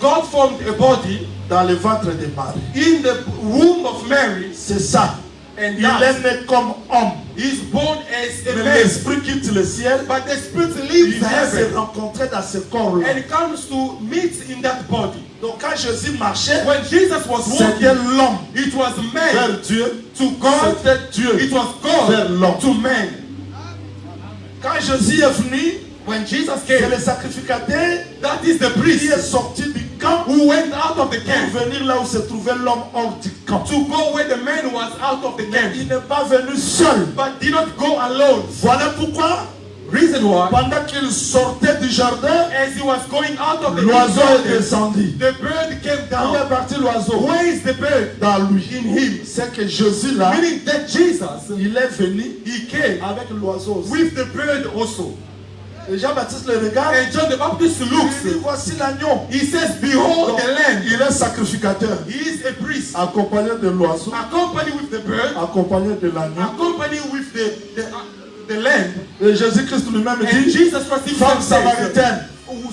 God formed a body Dans le ventre de Marie. in the womb of Mary, C'est ça. and Il est that né comme homme. he's born as a Mais man. l'esprit quitte le ciel. But the spirit Il leaves vient se heaven rencontrer dans ce corps-là. and comes to meet in that body. Donc quand Jésus marchait, When Jesus was c'était walking, l'homme it was man vers Dieu. to God. C'était Dieu It was vers God l'homme. to man. Quand Jésus est venu, When Jesus c'est came, le sacrificateur that is the qui priest est sorti du camp who went out of the pour camp venir là où se trouvait l'homme hors du camp. to go where the man was out of the camp, Il n'est pas venu seul. but did not go alone. Voilà pourquoi, Reason why, pendant qu'il sortait du jardin, as he was going out of the l'oiseau est garden, descendu. the bird came Où down. est parti l'oiseau? Where is the bird? Dans lui. In him. C'est que Jésus là, Meaning that Jesus, il est venu he came avec l'oiseau aussi. with the bird also. Et Jean-Baptiste le regarde. And John the Baptist Il dit, looks. voici l'agneau. He says, behold Donc, the lamb. il est sacrificateur. He is a priest. Accompagné de l'oiseau. Accompanied with the bird. Accompagné de l'agneau. Accompanied with the lamb. Et Jésus-Christ lui-même And dit, Jesus Christ femme himself says, samaritaine,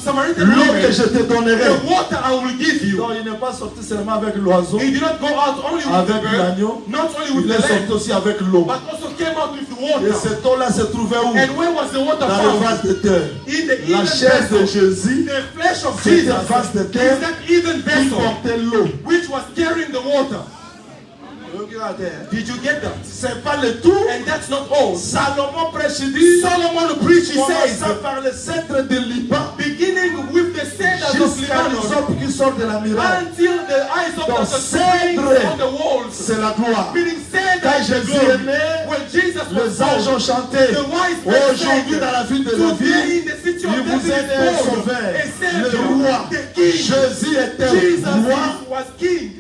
Samaritan l'eau que woman, je te donnerai. the water I will give you. Donc il n'est pas sorti seulement avec l'oiseau, He did not go out only with the avec bird, l'agneau, not only with il the est sorti lamb, aussi avec l'eau. but also came out with the Et water. cette eau-là se trouvait où? And where was the water Dans le found? vase de terre. In the La Eden chair de vessel. Jésus The flesh of C'était Jesus un vase de is terre that Eden qui vessel portait l'eau. which was carrying the water. Regardez, Did you get that? c'est pas le tout. And that's not all. Salomon prêche, il dit, Solomon preached, he says, commençant par le cèdre de Liban beginning with the cedars of jusqu'à Lebanon l'hysope qui sort de la muraille. until the eyes of Donc, the springs cèdre, on the walls. c'est la gloire. Meaning cedar Quand is the Jésus glory. est né, When Jesus was les anges born, ont chanté. the wise men Aujourd'hui, dans la ville de sang, la today ville, in the city of il vous David est né un is born, sauveur, a le savior, roi. the king. Jésus était Jesus roi was king.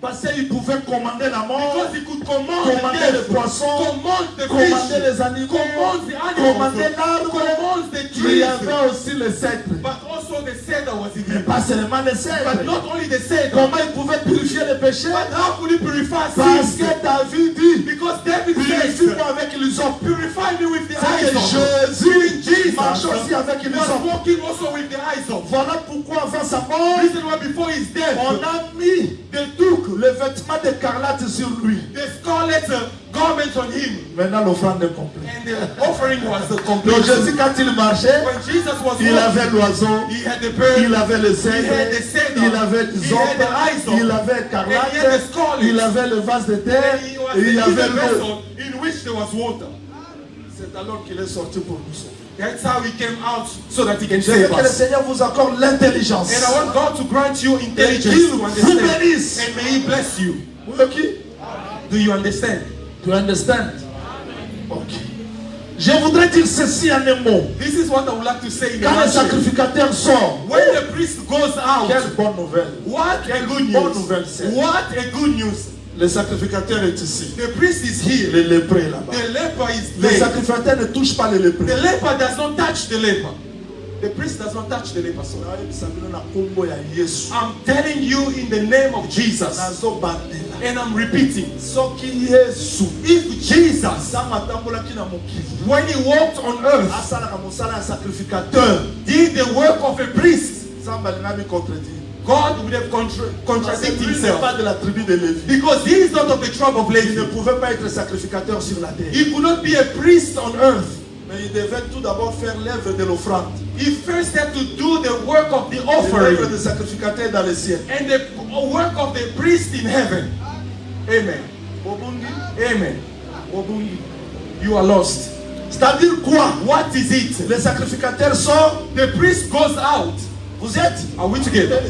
parce qu'il pouvait commander la mort, Because he could command commander the les death, poissons, command the commander fish, les animaux, command the animals, commander l'arbre. command the Mais il y trees. avait aussi le cèdre. But also the cedar was in Mais him. pas seulement le But cèdre. not only the cedar, Comment il pouvait purifier les péchés? but how could he purify Parce sin? que David dit, Because David says, purifie-moi avec l'hysope. purify me with the C'est eyes que of Jésus marche aussi avec was l'hysope. walking also with the eyes of. Voilà pourquoi avant sa mort, Reason why before his death, on a mis they took le vêtement d'écarlate sur lui. the scarlet garment on him, Maintenant l'offrande est complète. and the offering was the Donc complete. Jésus quand il marchait, When Jesus was il avait walking, l'oiseau, he had the bird, il avait le he had cèdre, the cedar, il avait he l'hysope, had the hyssop, il avait and he had the écarlate, scarlet, il avait le vase de terre and he was et il y the avait hidden l'eau. vessel in which there was water. C'est alors qu'il est sorti pour nous sauver. That's how he came out so that he can Je veux save que le us. Seigneur vous accorde l'intelligence. And I want God to grant you Et intelligence qu'il to vous understand. bénisse. And may He bless you. Ok? Do you understand? Do you understand? Ok. Je voudrais dire ceci en un mot. This is what I would like to say in a Quand le nutshell. sacrificateur sort, When the priest goes out, quelle bonne nouvelle. what a good bonne news. nouvelle c'est. What a good news. Le sacrificateur est ici. The priest is here. Le lépreux est là-bas. The leper is Le there. sacrificateur ne touche pas le lépreux. The leper does not touch the leper. The priest does not touch the leper. So I'm telling you in the name of Jesus. Nazo bandela. And I'm repeating, soki Yesu if Jesus, ntango atambolaki na mokili when he walked on earth, asalaka mosala ya sacrificateur, did the work of a priest, Nzambe alingaki contredire. God would have Parce contradicted que lui n'est himself. pas de la tribu de Lévi. Because he is not of the tribe of Il ne Levi. pouvait pas être sacrificateur sur la terre. He could not be a priest on earth. Mais il devait tout d'abord faire l'œuvre de l'offrande. He first had to do the work of the L'œuvre offering de sacrificateur dans le ciel. and the work of the priest in heaven. Amen. Obungi, Amen. obungi. You are lost. C'est-à-dire quoi? What is it? Le sacrificateur sort. The priest goes out. Vous êtes? Are we together?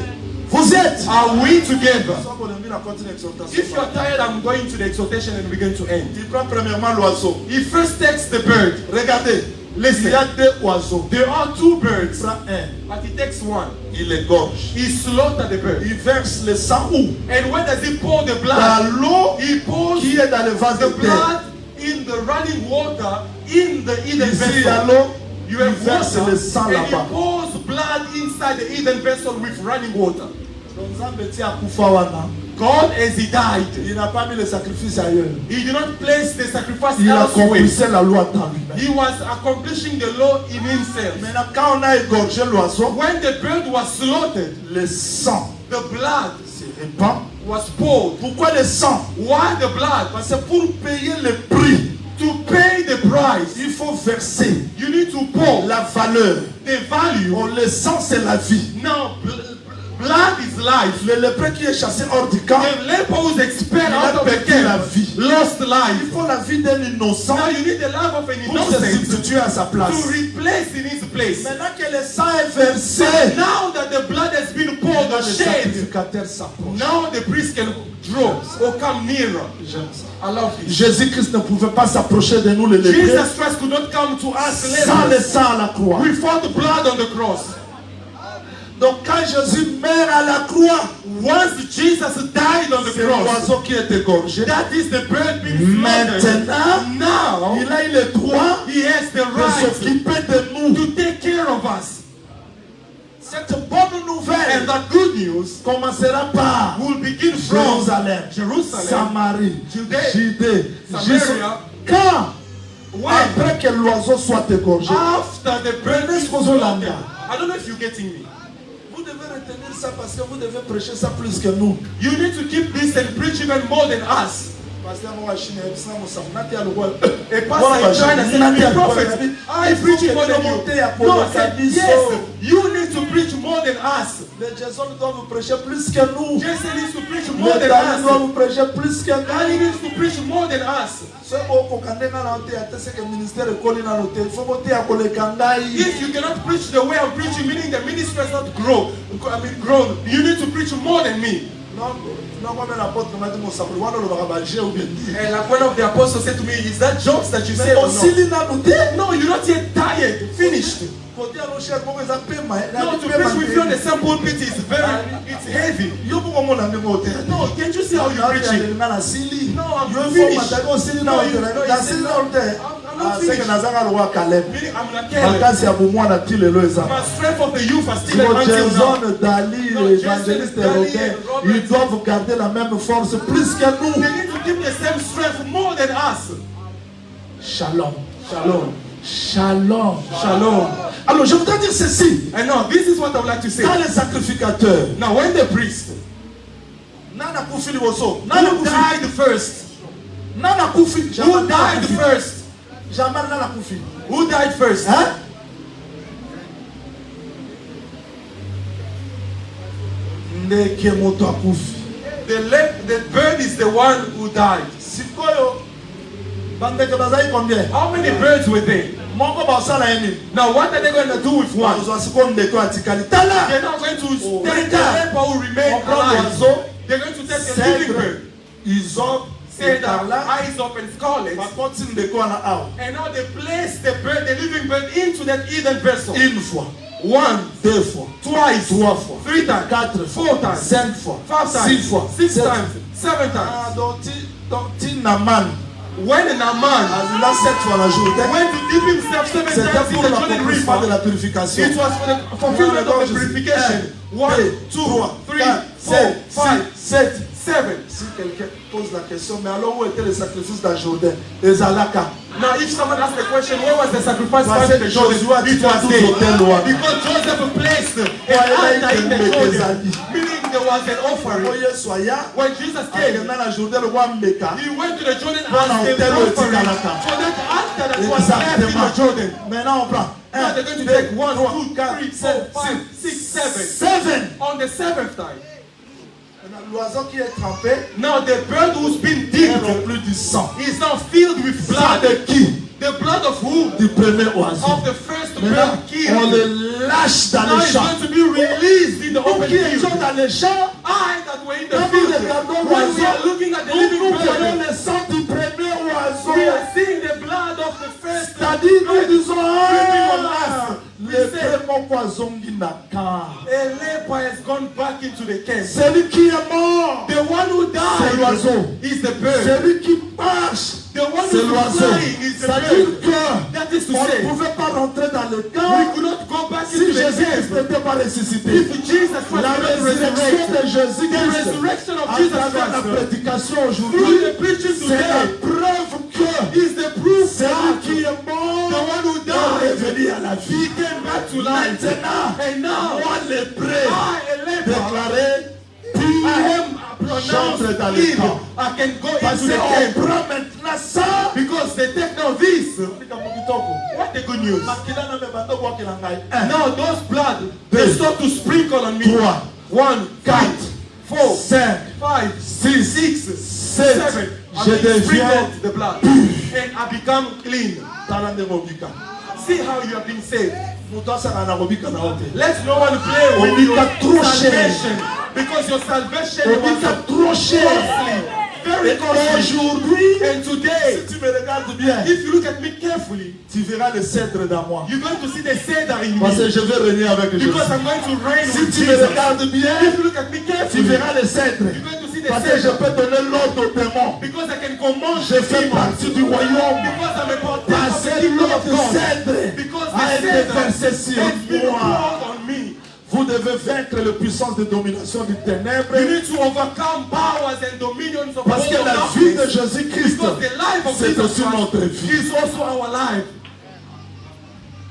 Vous êtes? Are we together? Sois qu'on aime la continue exhortation. If you are tired, I'm going to the exhortation and we're going to end. Il prend premièrement l'oiseau. He first takes the bird. Regardez. Listen. Il y a deux oiseaux. There are two birds, Il prend un. but he takes one. Il égorge. He slaughters the bird. Il verse le sang où? And where does he pour the Dans blood? l'eau He pours qui est dans le vase de the terre. blood in the running water in the Eden Ici, il y a vessel. l'eau. You Il have verse water le sang and he là-bas. pours blood inside the Eden vessel with running water. Donc, Nzambe tient akufa wana. God, as he died, Il n'a pas mis le sacrifice ailleurs. he did not place the sacrifice Il elsewhere. accomplissait la loi dans lui-même. He was accomplishing the law in himself. Maintenant, quand on a égorgé l'oiseau, When the bird was slaughtered, le sang the blood se répand. was poured. Pourquoi le sang? Why the blood? Parce que pour payer le prix, To pay the price, il faut verser you need to pour la valeur. the value. Oh, le sang, c'est la vie. Now, blood is life. Le lépreux qui est chassé hors du camp, The leper who's expelled il a out of the perdu la camp vie. lost Il life. faut la vie d'un innocent Now you need the life of an pour se innocent substituer à sa place. to replace in his place. Maintenant que le sang est versé, Now that the blood has been poured le or shed, sacrificateur s'approche. now the priest can draw or come nearer. J'aime ça. I love this. Jésus-Christ ne pouvait pas s'approcher de nous les lépreux Jesus Christ could not come to us sans le lepers sang à la croix. without the blood on the cross. Donc quand Jésus meurt à la croix, Once Jesus died on the c'est cross, l'oiseau qui est égorgé. that is the bird being slaughtered. Maintenant, Now, il a eu le droit he has the de right s'occuper de nous. to take care of us. Cette bonne nouvelle And that good news commencera par will begin from Jérusalem, Jerusalem, Samarie, Judée, Judée, Samaria. quand when après que l'oiseau soit égorgé. after the bird is Prenez slaughtered. I don't know if you're getting me. Vous devez retenir ça parce que vous devez prêcher ça plus que nous. You need to keep this and preach even more than us. Pasteur moi Chine ça mo ça nati alwa. A pastor in China said, "Be a prophet. I preach more than you." No, said, yes, you need to preach more than us. Les Jason doivent prêcher plus que nous. Jason needs to preach more Les than Dani us. doivent prêcher plus que Ali nous. needs to preach more than us. Ce qu'on kande na la hote atese que ministère école na hote. Il faut monter à koleka ngai. If you cannot preach the way I'm preaching, meaning the ministry has not grown, you need to preach more than me. Non, non, moi, l'apôtre m'a dit, mon sabre, voilà le barabagé ou bien. And like one of the apostles said to me, is that jokes that you Mais say or aussi, not? il n'a noté. No, you're not yet tired, finished. Côté à l'ocher, comment ils appellent, No, to preach with you on the same pulpit is it's heavy. Yo, pourquoi mon ami m'a ôté? No, can't you see how you're preaching? Na sili. No, I'm Yo, finished. faut m'attaquer au sili na No, hote. no, Na it's sili na not- hote. I'm not Ah, c'est que finished. Nazanga le roi Caleb. Meaning I'm like Caleb. Makasi ya boumou na ti lelo eza. My strength of the youth are still Pour until now. Jason, Dali, No, l'évangéliste Jason, Dali, Robert, Robert. ils doivent garder la même force plus que nous. They need to keep the same strength more than us. Shalom. Shalom. Shalom. Shalom. Alors, je voudrais dire ceci. And now, this is what I would like to say. Quand les sacrificateurs, Now, when the priest Nana Koufi Liboso, Nana who Koufi, died first, Nana Koufi, who died first, Jamal Nana Koufi. who died first? Hein? Ndeke moto akufi. The bird is the one who died. Sikoyo, bandeke bazali combien? How many birds were there? Moko basala yeni. Now, what are they going to do with one? Wanzo siko ndeke atikali. Tala! They're not going to Oh, take the regarde. leper who remained On prend alive. l'oiseau, They're going to take the living cèdre, bird. Isope, Say that écarlate. eyes up and scarlet. Par contre, si ndeke wana awa. And now they place the bird, the living bird, into that Eden vessel. Une fois, One, deux fois, twice, trois fois, three times, quatre four fois, times, cinq fois, five times, six fois, six sept. times, seven Ah, times. donc ti Naman, When Naaman azila 7 fois la jour. went to dip himself 7 C'était times in pour the Jordan l'accomplissement de River, la purification. it was for the fulfillment of the purification. 1, 2, 3, 4, 5, 7, 7. Si quelqu'un pose la question, mais alors où était le sacrifice dans Jourdain? Les Alaka. Now, if someone asks the question, where was the sacrifice Parce found in que the Jordan? Joshua dit It was tous there. hôtels loin. Because Joseph placed an Ouais, altar in the il a été Jordan, mis. meaning there was an offering. Oye soya. When Jesus came, Dans la Jourdain, le roi Mbeka. he went to the Jordan Voilà, and hôtel an au offering Tikalaka. for that altar that was left in Exactement. the Jordan. Maintenant on prend. Now they're going to take 1, 2, 3, 4, 5, 6, 7. 7. On the 7th time. L'oiseau qui est trempé, Now the bird who's been il dipped non plus du sang. is now filled with Sang blood. de qui? The blood of who? Du premier oiseau. Of the first Maintenant, bird killed. on le lâche dans Now les it's champs. going to be released in the Nous open qui field. étions dans les champs, I that were in the quand nous field, regardons when we are l'oiseau, looking at the nous living voyons bird, le sang du premier oiseau. we are seeing the blood of the first C'est-à-dire, nous bird. disons, Creeping on ah, us. We le say, premier oiseau qui n'a qu'un. a leper has gone back into the camp. Celui qui est mort, The one who c'est l'oiseau. died is the bird. Celui qui marche, The one c'est who's l'oiseau. flying is the C'est-à-dire bird. que That is to on say, ne pouvait pas rentrer dans le we camp could not go back si into the Jésus-Christ camp n'était pas ressuscité. if Jesus was La not résurrection de resurrected. The Jésus-Christ resurrection of à Jesus travers la Christ prédication through aujourd'hui, the preaching c'est la today preuve que is the proof celui that qui est the mort one who est died, revenu à la vie. he came back to life. Maintenant, And now, moi le prêt, I, a leper, déclaré, I am pronounced j'entre dans le in. camp. I can go Parce into the qu'on camp prend maintenant ça. because they take now this. What the good news? Now those blood, they start to sprinkle on me. 3, 1, 4, 4, 5, 5, 6, 7. Je I deviens sprinkled the blood and I become clean. See how you have been saved. Let no one play with your Obika trop cher. salvation because your salvation was trop cher. costly, very Et costly. aujourd'hui, And today, si tu me regardes bien, if you look at me carefully, tu verras le cèdre dans moi. you're going to see the cedar in Parce me que je vais régner avec Jésus. because I'm going to reign Si with tu me Jesus. regardes bien, If you look at me tu carefully, verras le cèdre. you're going to see the Parce que je cedar peux donner l'ordre aux démons. because I can command Je fais partie du royaume. because I'm a partaker of Parce the que kingdom of l'autre God. cèdre Because a the été cedar versé sur has been moi. poured on me. Vous devez vaincre les puissances de domination du ténèbre. You need to overcome powers and dominions of Parce que all la vie de darkness. Jésus-Christ, Because the life of c'est Jesus aussi notre Christ vie. is also our life.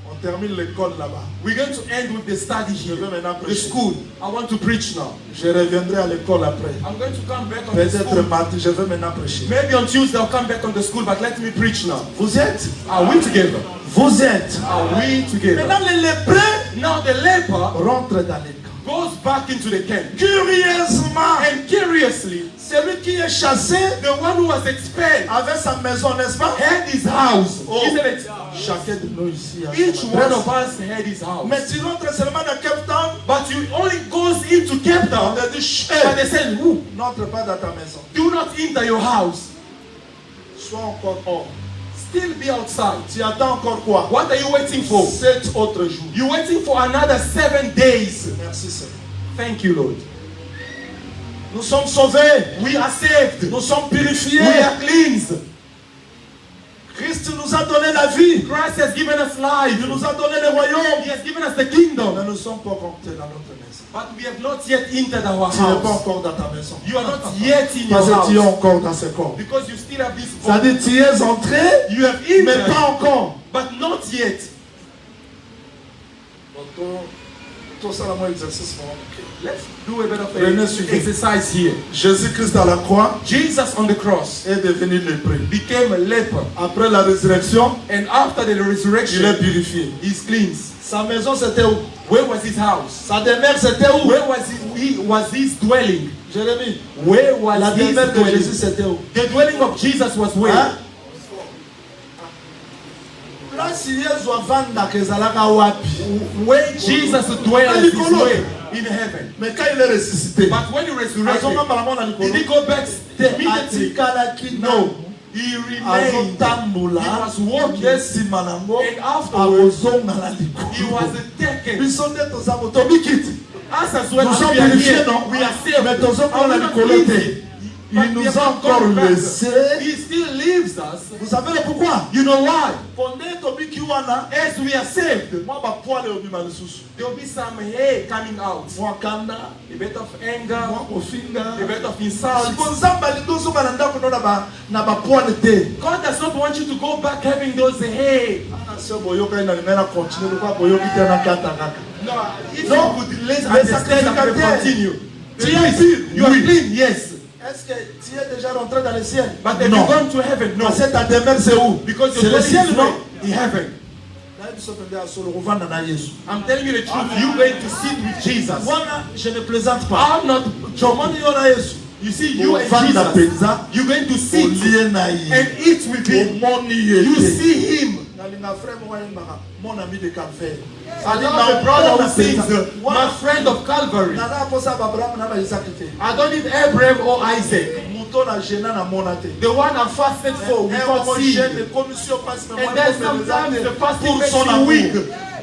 On termine l'école là-bas. We're going to end with the study Je here. vais maintenant The prêcher. school. I want to preach now. Je reviendrai à l'école après. I'm going to come back on the Peut-être school. mardi, je vais maintenant prêcher. Maybe on Tuesday I'll come back on the school, but let me preach now. Vous êtes? Are we together? Vous êtes. Are we together? Maintenant, les lépreux Now the leper rentrent dans les camps. goes back into the camp. Curieusement, And curiously, celui qui est chassé the one who was expelled avait sa maison, n'est-ce pas? had his house. Oh. Isn't it? Chacun de nous ici a Each son one adresse. of us had his house. Mais tu rentres seulement dans Cape Town, But you only goes into Cape on Town, te dit, chut, but they said, "Woo, n'entre pas dans ta maison. do not enter your house. Sois encore hors. Still be outside." Tu attends encore quoi? What are you waiting for? 7 autres jours. You're waiting for another 7 days. Merci Seigneur. Thank you, Lord. Nous sommes sauvés. We are saved. Nous sommes purifiés. We are cleansed. Christ nous a donné la vie. Christ has given us life. Il nous a donné le royaume. He has given us the kingdom. Mais nous ne sommes pas rentrés dans notre maison. But we have not yet entered our Tu n'es pas house. encore dans ta maison. You are not yet in your Parce que tu es house. encore dans ce corps. Because you still have this body. C'est-à-dire tu es entré, You have mais entered, pas encore. but not yet. Tout ça, là, moi, exercice. Let's do a bit of Prenez an suivez. exercise here. Jésus-Christ à la croix Jesus on the cross est devenu lépreux. became a leper. Après la résurrection, And after the il est resurrection, purifié. he's cleansed. Sa maison, c'était où? Where was his house? Sa demeure, c'était où? Where was his dwelling? Jérémie, Where was la his demeure de dwelling? Jésus, c'était où? The dwelling of Jesus was where? Hein? Place Yesu avandaka ezalaka wapi? Where Jesus dwells is where? In heaven. Mais quand il est ressuscité, But when he resurrected, azonga malamu na likolo, did he go back immediately? atikalaki No. He remained. azotambola, He was walking. nde nsima nango And afterwards, akozonga na he was likolo. taken. Biso nde toza moto bikiti. Us as well Nous as sommes we are purifiés, here, non? we are saved. Mais tozo Are we na not likolo cleansed? te. but Il we nous have a not encore gone back. laissé. He still leaves us. Vous savez le pourquoi? You know why? Pendant tobiki wana, As we are saved, moi ba poile obima lisusu. there will be some hay coming out. Moi kanda, A bit of anger, moi kofinga. a bit of insult. Siko nzamba lidoso ba ndako na ba poile te. God does not want you to go back having those hay. Ana se boyoka ina limena continue kwa boyoki te na kata kaka. No, if No, you could let's les understand and sacrificateurs. continue. Tu Yes, es pur, you are oui. clean, yes. Est-ce que tu es déjà rentré dans le ciel? But have Non. you gone to heaven? No. Parce que ta demeure c'est où? Because C'est your le dwelling ciel, is non? where? In heaven. I'm telling you the truth. You're going to sit with Jesus. Voilà, je ne plaisante pas. I'm not Comment il y aura Yesu? You see, you and Ovanda Jesus, penza, you're going to sit olie na ye. and eat with him. Omoni You yete. see him. Nalinga frère moko yembaka, mon ami de Calvaire. I love a brother who sings, my friend of Calvary. Nana kosa ba Abraham na ba Isaac te. I don't need Abraham or Isaac. Muto na jena na mona te. The one I fasted for without seeing. And then sometimes the fasting makes you weak.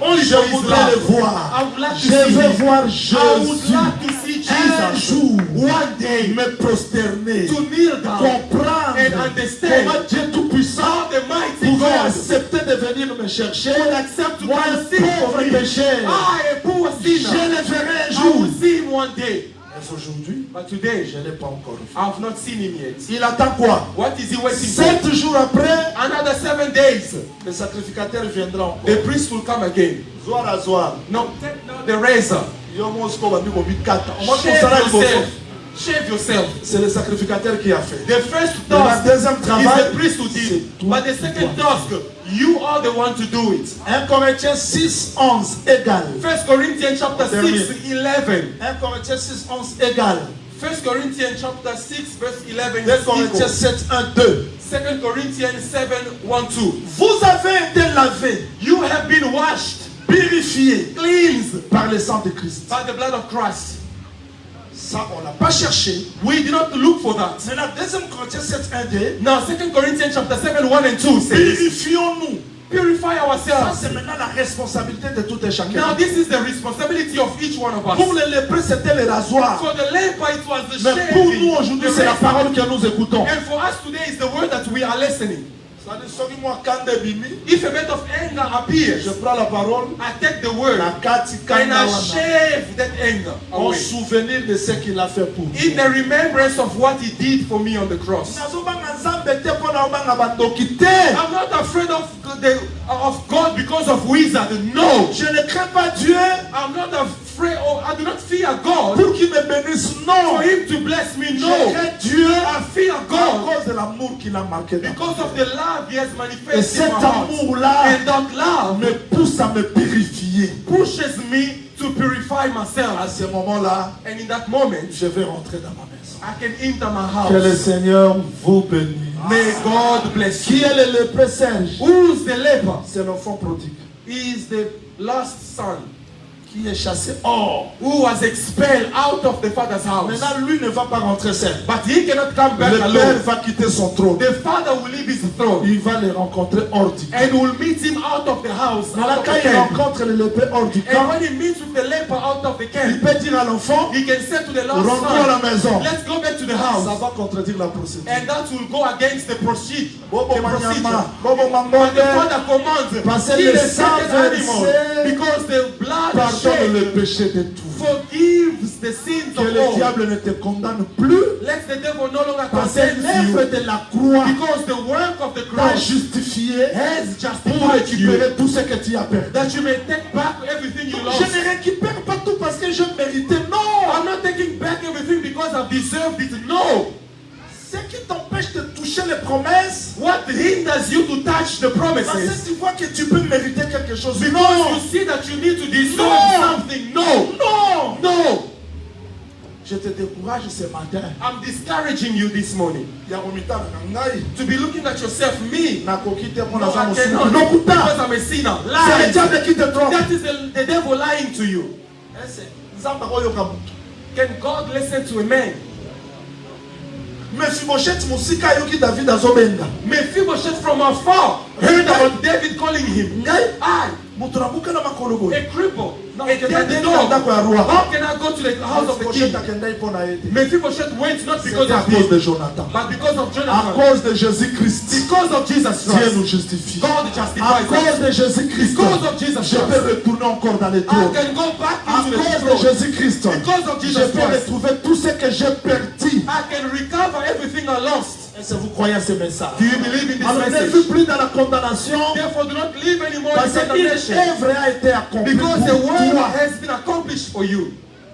Only Je for his voudrais le love. voir. I would like to Je see veux him. voir I would Jésus. like to see Un Jesus. jour, One day, me prosterner, to kneel down comprendre and understand comment Dieu Tout-Puissant how the mighty pouvait God accepter de venir me chercher. would accept to Moi, come un sing for pauvre me. pécheur. I, a poor Je sinner, le verrai un I jour. will see him one day. Mais aujourd'hui, But today, je ne l'ai pas encore vu. I have not seen him yet. Il attend quoi? What is he waiting for? 7 jours après, Another 7 days, le sacrificateur viendra encore. the priest will come again. Zoar à zoar. No, take now the razor. Yo mo siko ba biko bi kata. On va Shave consacrer le yourself. bosso. Shave yourself. C'est le sacrificateur qui a fait. The first Le task deuxième is travail, the priest who c'est did. toi. But the second task, you are the one to do it. 1 Corinthiens 6, 11 égale. 1 Corinthians chapter 6, 11. 1 Corinthiens 6, 11 égale. 1 Corinthians chapter 6, verse 11 2 is Corinthiens equal. 7, 1, 2. 2 Corinthians 7, 1, 2. Vous avez été lavés, You have been washed, purifiés cleansed par le sang de Christ. by the blood of Christ. Ça, on n'a pas cherché. We did not look for that. Maintenant, 2 Corinthiens 7, 1, 2. Now, 2 Corinthians chapter 7, 1 and 2 says, Purifions-nous. purify Ça, ourselves. c'est maintenant la responsabilité de tout et chacun. Now, this is the responsibility of each one of Pour us. les lépreux, c'était le rasoir. For the leper, it was the Mais pour nous, shaving. aujourd'hui, the c'est la razor. parole que nous écoutons. And for us today is the word that we are listening. C'est-à-dire, celui moi, quand de bimi, If a bit of anger appears, je prends la parole, I take the word la kati and kanda I wana. shave that anger En away. souvenir de ce qu'il a fait pour nous. In the remembrance of what he did for me on the cross. nazobanga nzambe te mpo na obanga bandoki te. I'm not afraid of God because of wizard. No. Je ne crains pas Dieu I'm not afraid, or I do not fear God pour qu'il me bénisse. Non. for him to bless me. Je No. crains Dieu I fear à God cause de l'amour qu'il a marqué dans because ma of vie. the love he has Et manifested in cet my heart. amour-là And that love me pousse à me purifier. pushes me to purify À myself. ce moment-là, And in that moment, je vais rentrer dans ma maison. I can enter my Que le house. Seigneur vous bénisse. May God bless Qui you. est le lépreux Serge? Who's the leper? C'est l'enfant prodigue He is the lost son qui est chassé hors. who was expelled out of the father's house. Maintenant, lui ne va pas rentrer seul. But he cannot come back Le père alone. va quitter son trône. The father will leave his throne Il va les rencontrer hors du camp. and will meet him out of the house. Maintenant, Out of quand the il camp. rencontre le lépreux hors du And camp, when he meets with the leper out of the il camp, peut dire à l'enfant, he can say to the lost rentrons à la son, maison. let's go back to the Ça house. va contredire la procédure. And that will go against the procedure. Bobo The Manyama, procedure. Bobo But the Mangombe, father commands, Parce que kill le the sang second animal, versé because the blood pardonne le shed péché de tout. forgives the sins Que of le all. diable ne te condamne plus. Let the devil no longer Parce que condemn l'œuvre you, de la croix because the work of the t'a cross justifié has pour justified you, récupérer tout ce que tu as perdu. that you may take back everything you Je lost. ne récupère pas tout parce que je méritais. Non! I'm not taking back everything because I've deserved it. No. Ce qui t'empêche de toucher les promesses, What hinders you to touch the parce promises? que tu vois que tu peux mériter quelque chose. Because Non! you see that you need to deserve No. something. No. Non! No. Je te décourage ce matin. I'm discouraging you this morning Ya komitana na ngai. to be looking at yourself. Me. Nakoki te mpo No, naza I mosina. cannot. Non, kuta. Because I'm a sinner. C'est le Lies. diable qui te trompe. That is the devil lying to you. Nzambe akoyoka moto. Can God listen to a man? Mephibosheth mosika ayoki David azobenga. Mephibosheth from afar heard about David calling him. Ngai I, moto nabuka na makolo boye. a cripple, Non, a dead dog. How can I go to the house of the king? Mephibosheth went not because C'était à of cause de him, Jonathan. but because of À Jonathan. cause de Jésus-Christ, Because of Jesus Dieu Christ. nous justifie. God À justifies cause us. de Jésus-Christ, Because of Jesus je peux Christ. retourner encore dans les I tours. can go back À into the cause de throne. Jésus-Christ, Because of je Jesus peux Christ. retrouver tout ce que j'ai perdu. I can recover everything I lost. Est-ce que vous croyez à ce message? Do you believe in this Alors ne message? vis plus dans la condamnation, Therefore, do not live anymore in parce qu'une condemnation. œuvre a été accomplie Because the pour word toi. has been accomplished for you.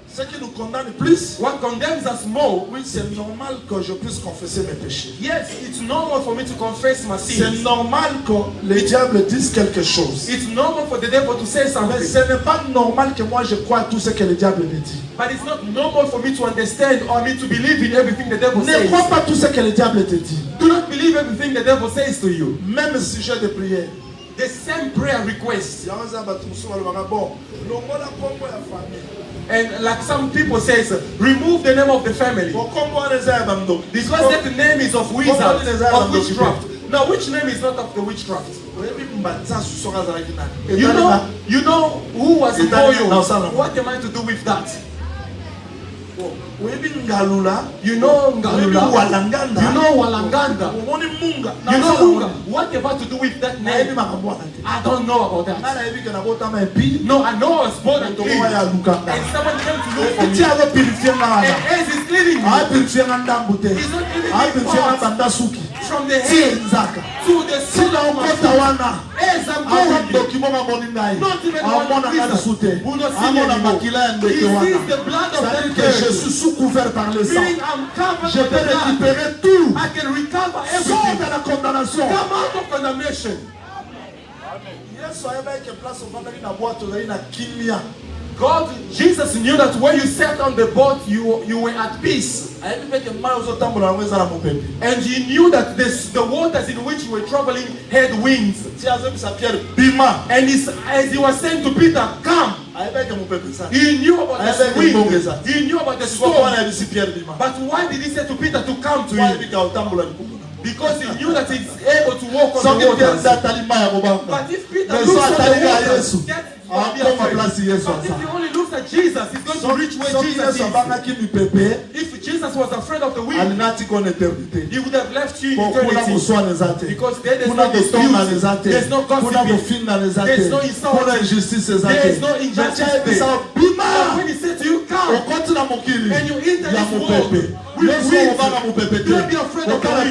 Ce qui nous condamne plus, What condemns us more, oui, c'est normal que je puisse confesser mes péchés. yes, it's normal for me to confess my C'est sins. normal que les diables disent quelque chose. It's normal for the devil to say Mais something. ce n'est pas normal que moi je croie à tout ce que le diable me dit. But it's not normal for me to understand or me to believe in everything the devil Ne says. crois pas tout ce que le diable te dit. Do not believe everything the devil says to you. Même sujet de prière. The same prayer request. And like some people says, remove the name of the family. Because that name is of wizard, of witchcraft. Now, which name is not of the witchcraft? You know who was Moyo? What am I to do with that? You know Ngalula. You know Walanganda. You know Munga. What about to do with that name? I don't know about that. No, I know I was born a king. And someone came to look for me. And as he's cleaning me, he's not cleaning me parts from the head to the soul of my foot. As I'm going, not even one wizard will not see me anymore. He sees the blood of that Je suis person. sous couvert par le sang. Meaning I'm covered Je with peux the blood. récupérer tout. I can recover Sors everything. de la condamnation. Come out of condemnation. God, Jesus knew that when you sat on the boat, you were at peace. And he knew that the waters in which you were traveling had winds. And as he was saying to Peter, come, he knew about the wind. He knew about the storm. But why did he say to Peter to come to him? Because he knew that he's able to walk on the waters. But if Peter looks at the waters, that's why be afraid. But if he only looks at Jesus, he's going to reach where Jesus is. If Jesus was afraid of the wind, he would have left you in eternity. Because there's no dispute, there's no gossiping, there's no insulting, there's no injustice. But when he said to you, come, and you enter this world with wind, don't be afraid of the wind.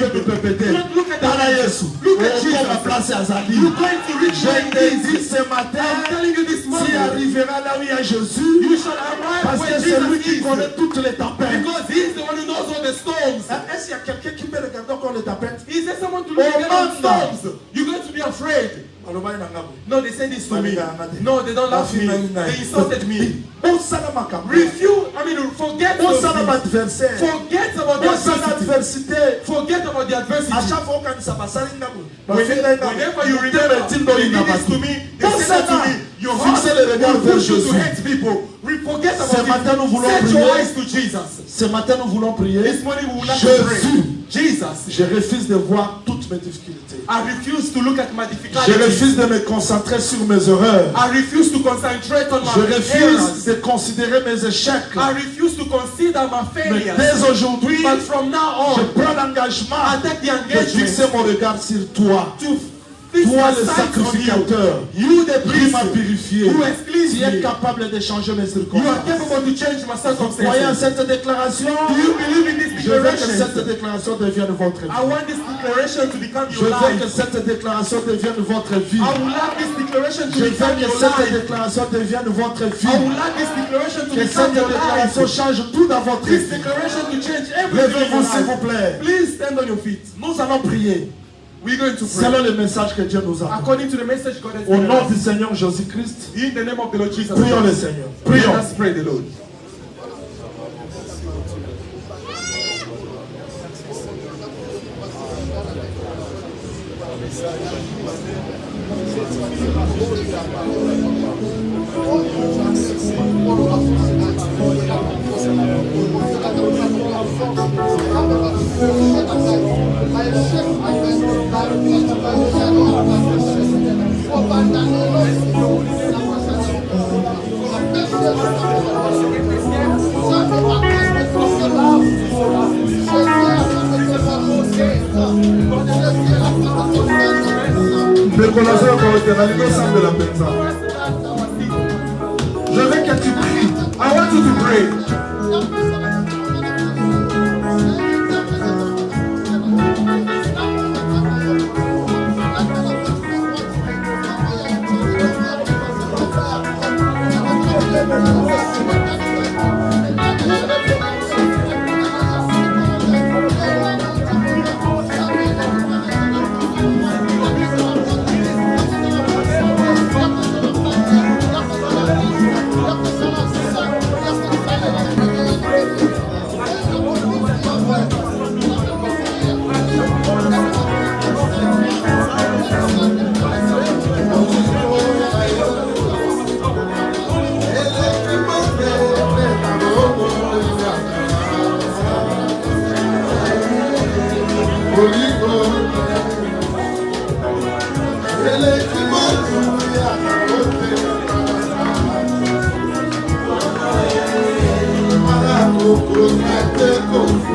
Don't look at the wind. Look at Jesus. You're going to reach where he is. I'm telling you this morning, you shall arrive where Jesus is. Because he is the one who knows all the storms. Is there someone to look at storms? You're going to be afraid. No, they said this to me. No, they don't love me. They insulted me. Refuse, forget about the adversity. Forget about the adversity. Whenever you remember, they did this to me, they said to me, your heart will push you to hate people. Forget about it. Set your eyes to Jesus. Ce matin, nous voulons prier. This morning we will like to pray. Jésus, Jesus, je refuse de voir toutes mes difficultés. I refuse to look at my Je difficulties. refuse de me concentrer sur mes erreurs. I refuse to concentrate on Je my refuse errors. de considérer mes échecs. I refuse to consider my Mais failures. dès aujourd'hui, But from now je on, prends l'engagement I take the de fixer engagement mon regard sur toi. to fix Toi, my le sights on sacrificateur, you. You the qui priest m'a purifié. who has cleansed Tu es me. capable de changer mes You are circonstances. capable to change my Croyez en circumstances. cette déclaration. Do you believe in this Je veux que cette declaration? déclaration devienne votre vie. I want this declaration to become Je your veux que life. cette déclaration devienne votre vie. I would like this declaration to Je veux become que your cette life. déclaration devienne votre I vie. would like this declaration to Que become cette your déclaration life. change tout dans votre This vie. declaration to change everything in Levez-vous, your s'il vous life. plaît. Please stand on your feet. Nous allons prier We're going to pray. selon le message que Dieu nous a donné. According to the message God has Au given nom us. du Seigneur Jésus-Christ, In the name of the Lord Jesus prions le Christ. Seigneur. Let Prions. us pray the Lord. Je veux que tu pries. I want you to pray. Go.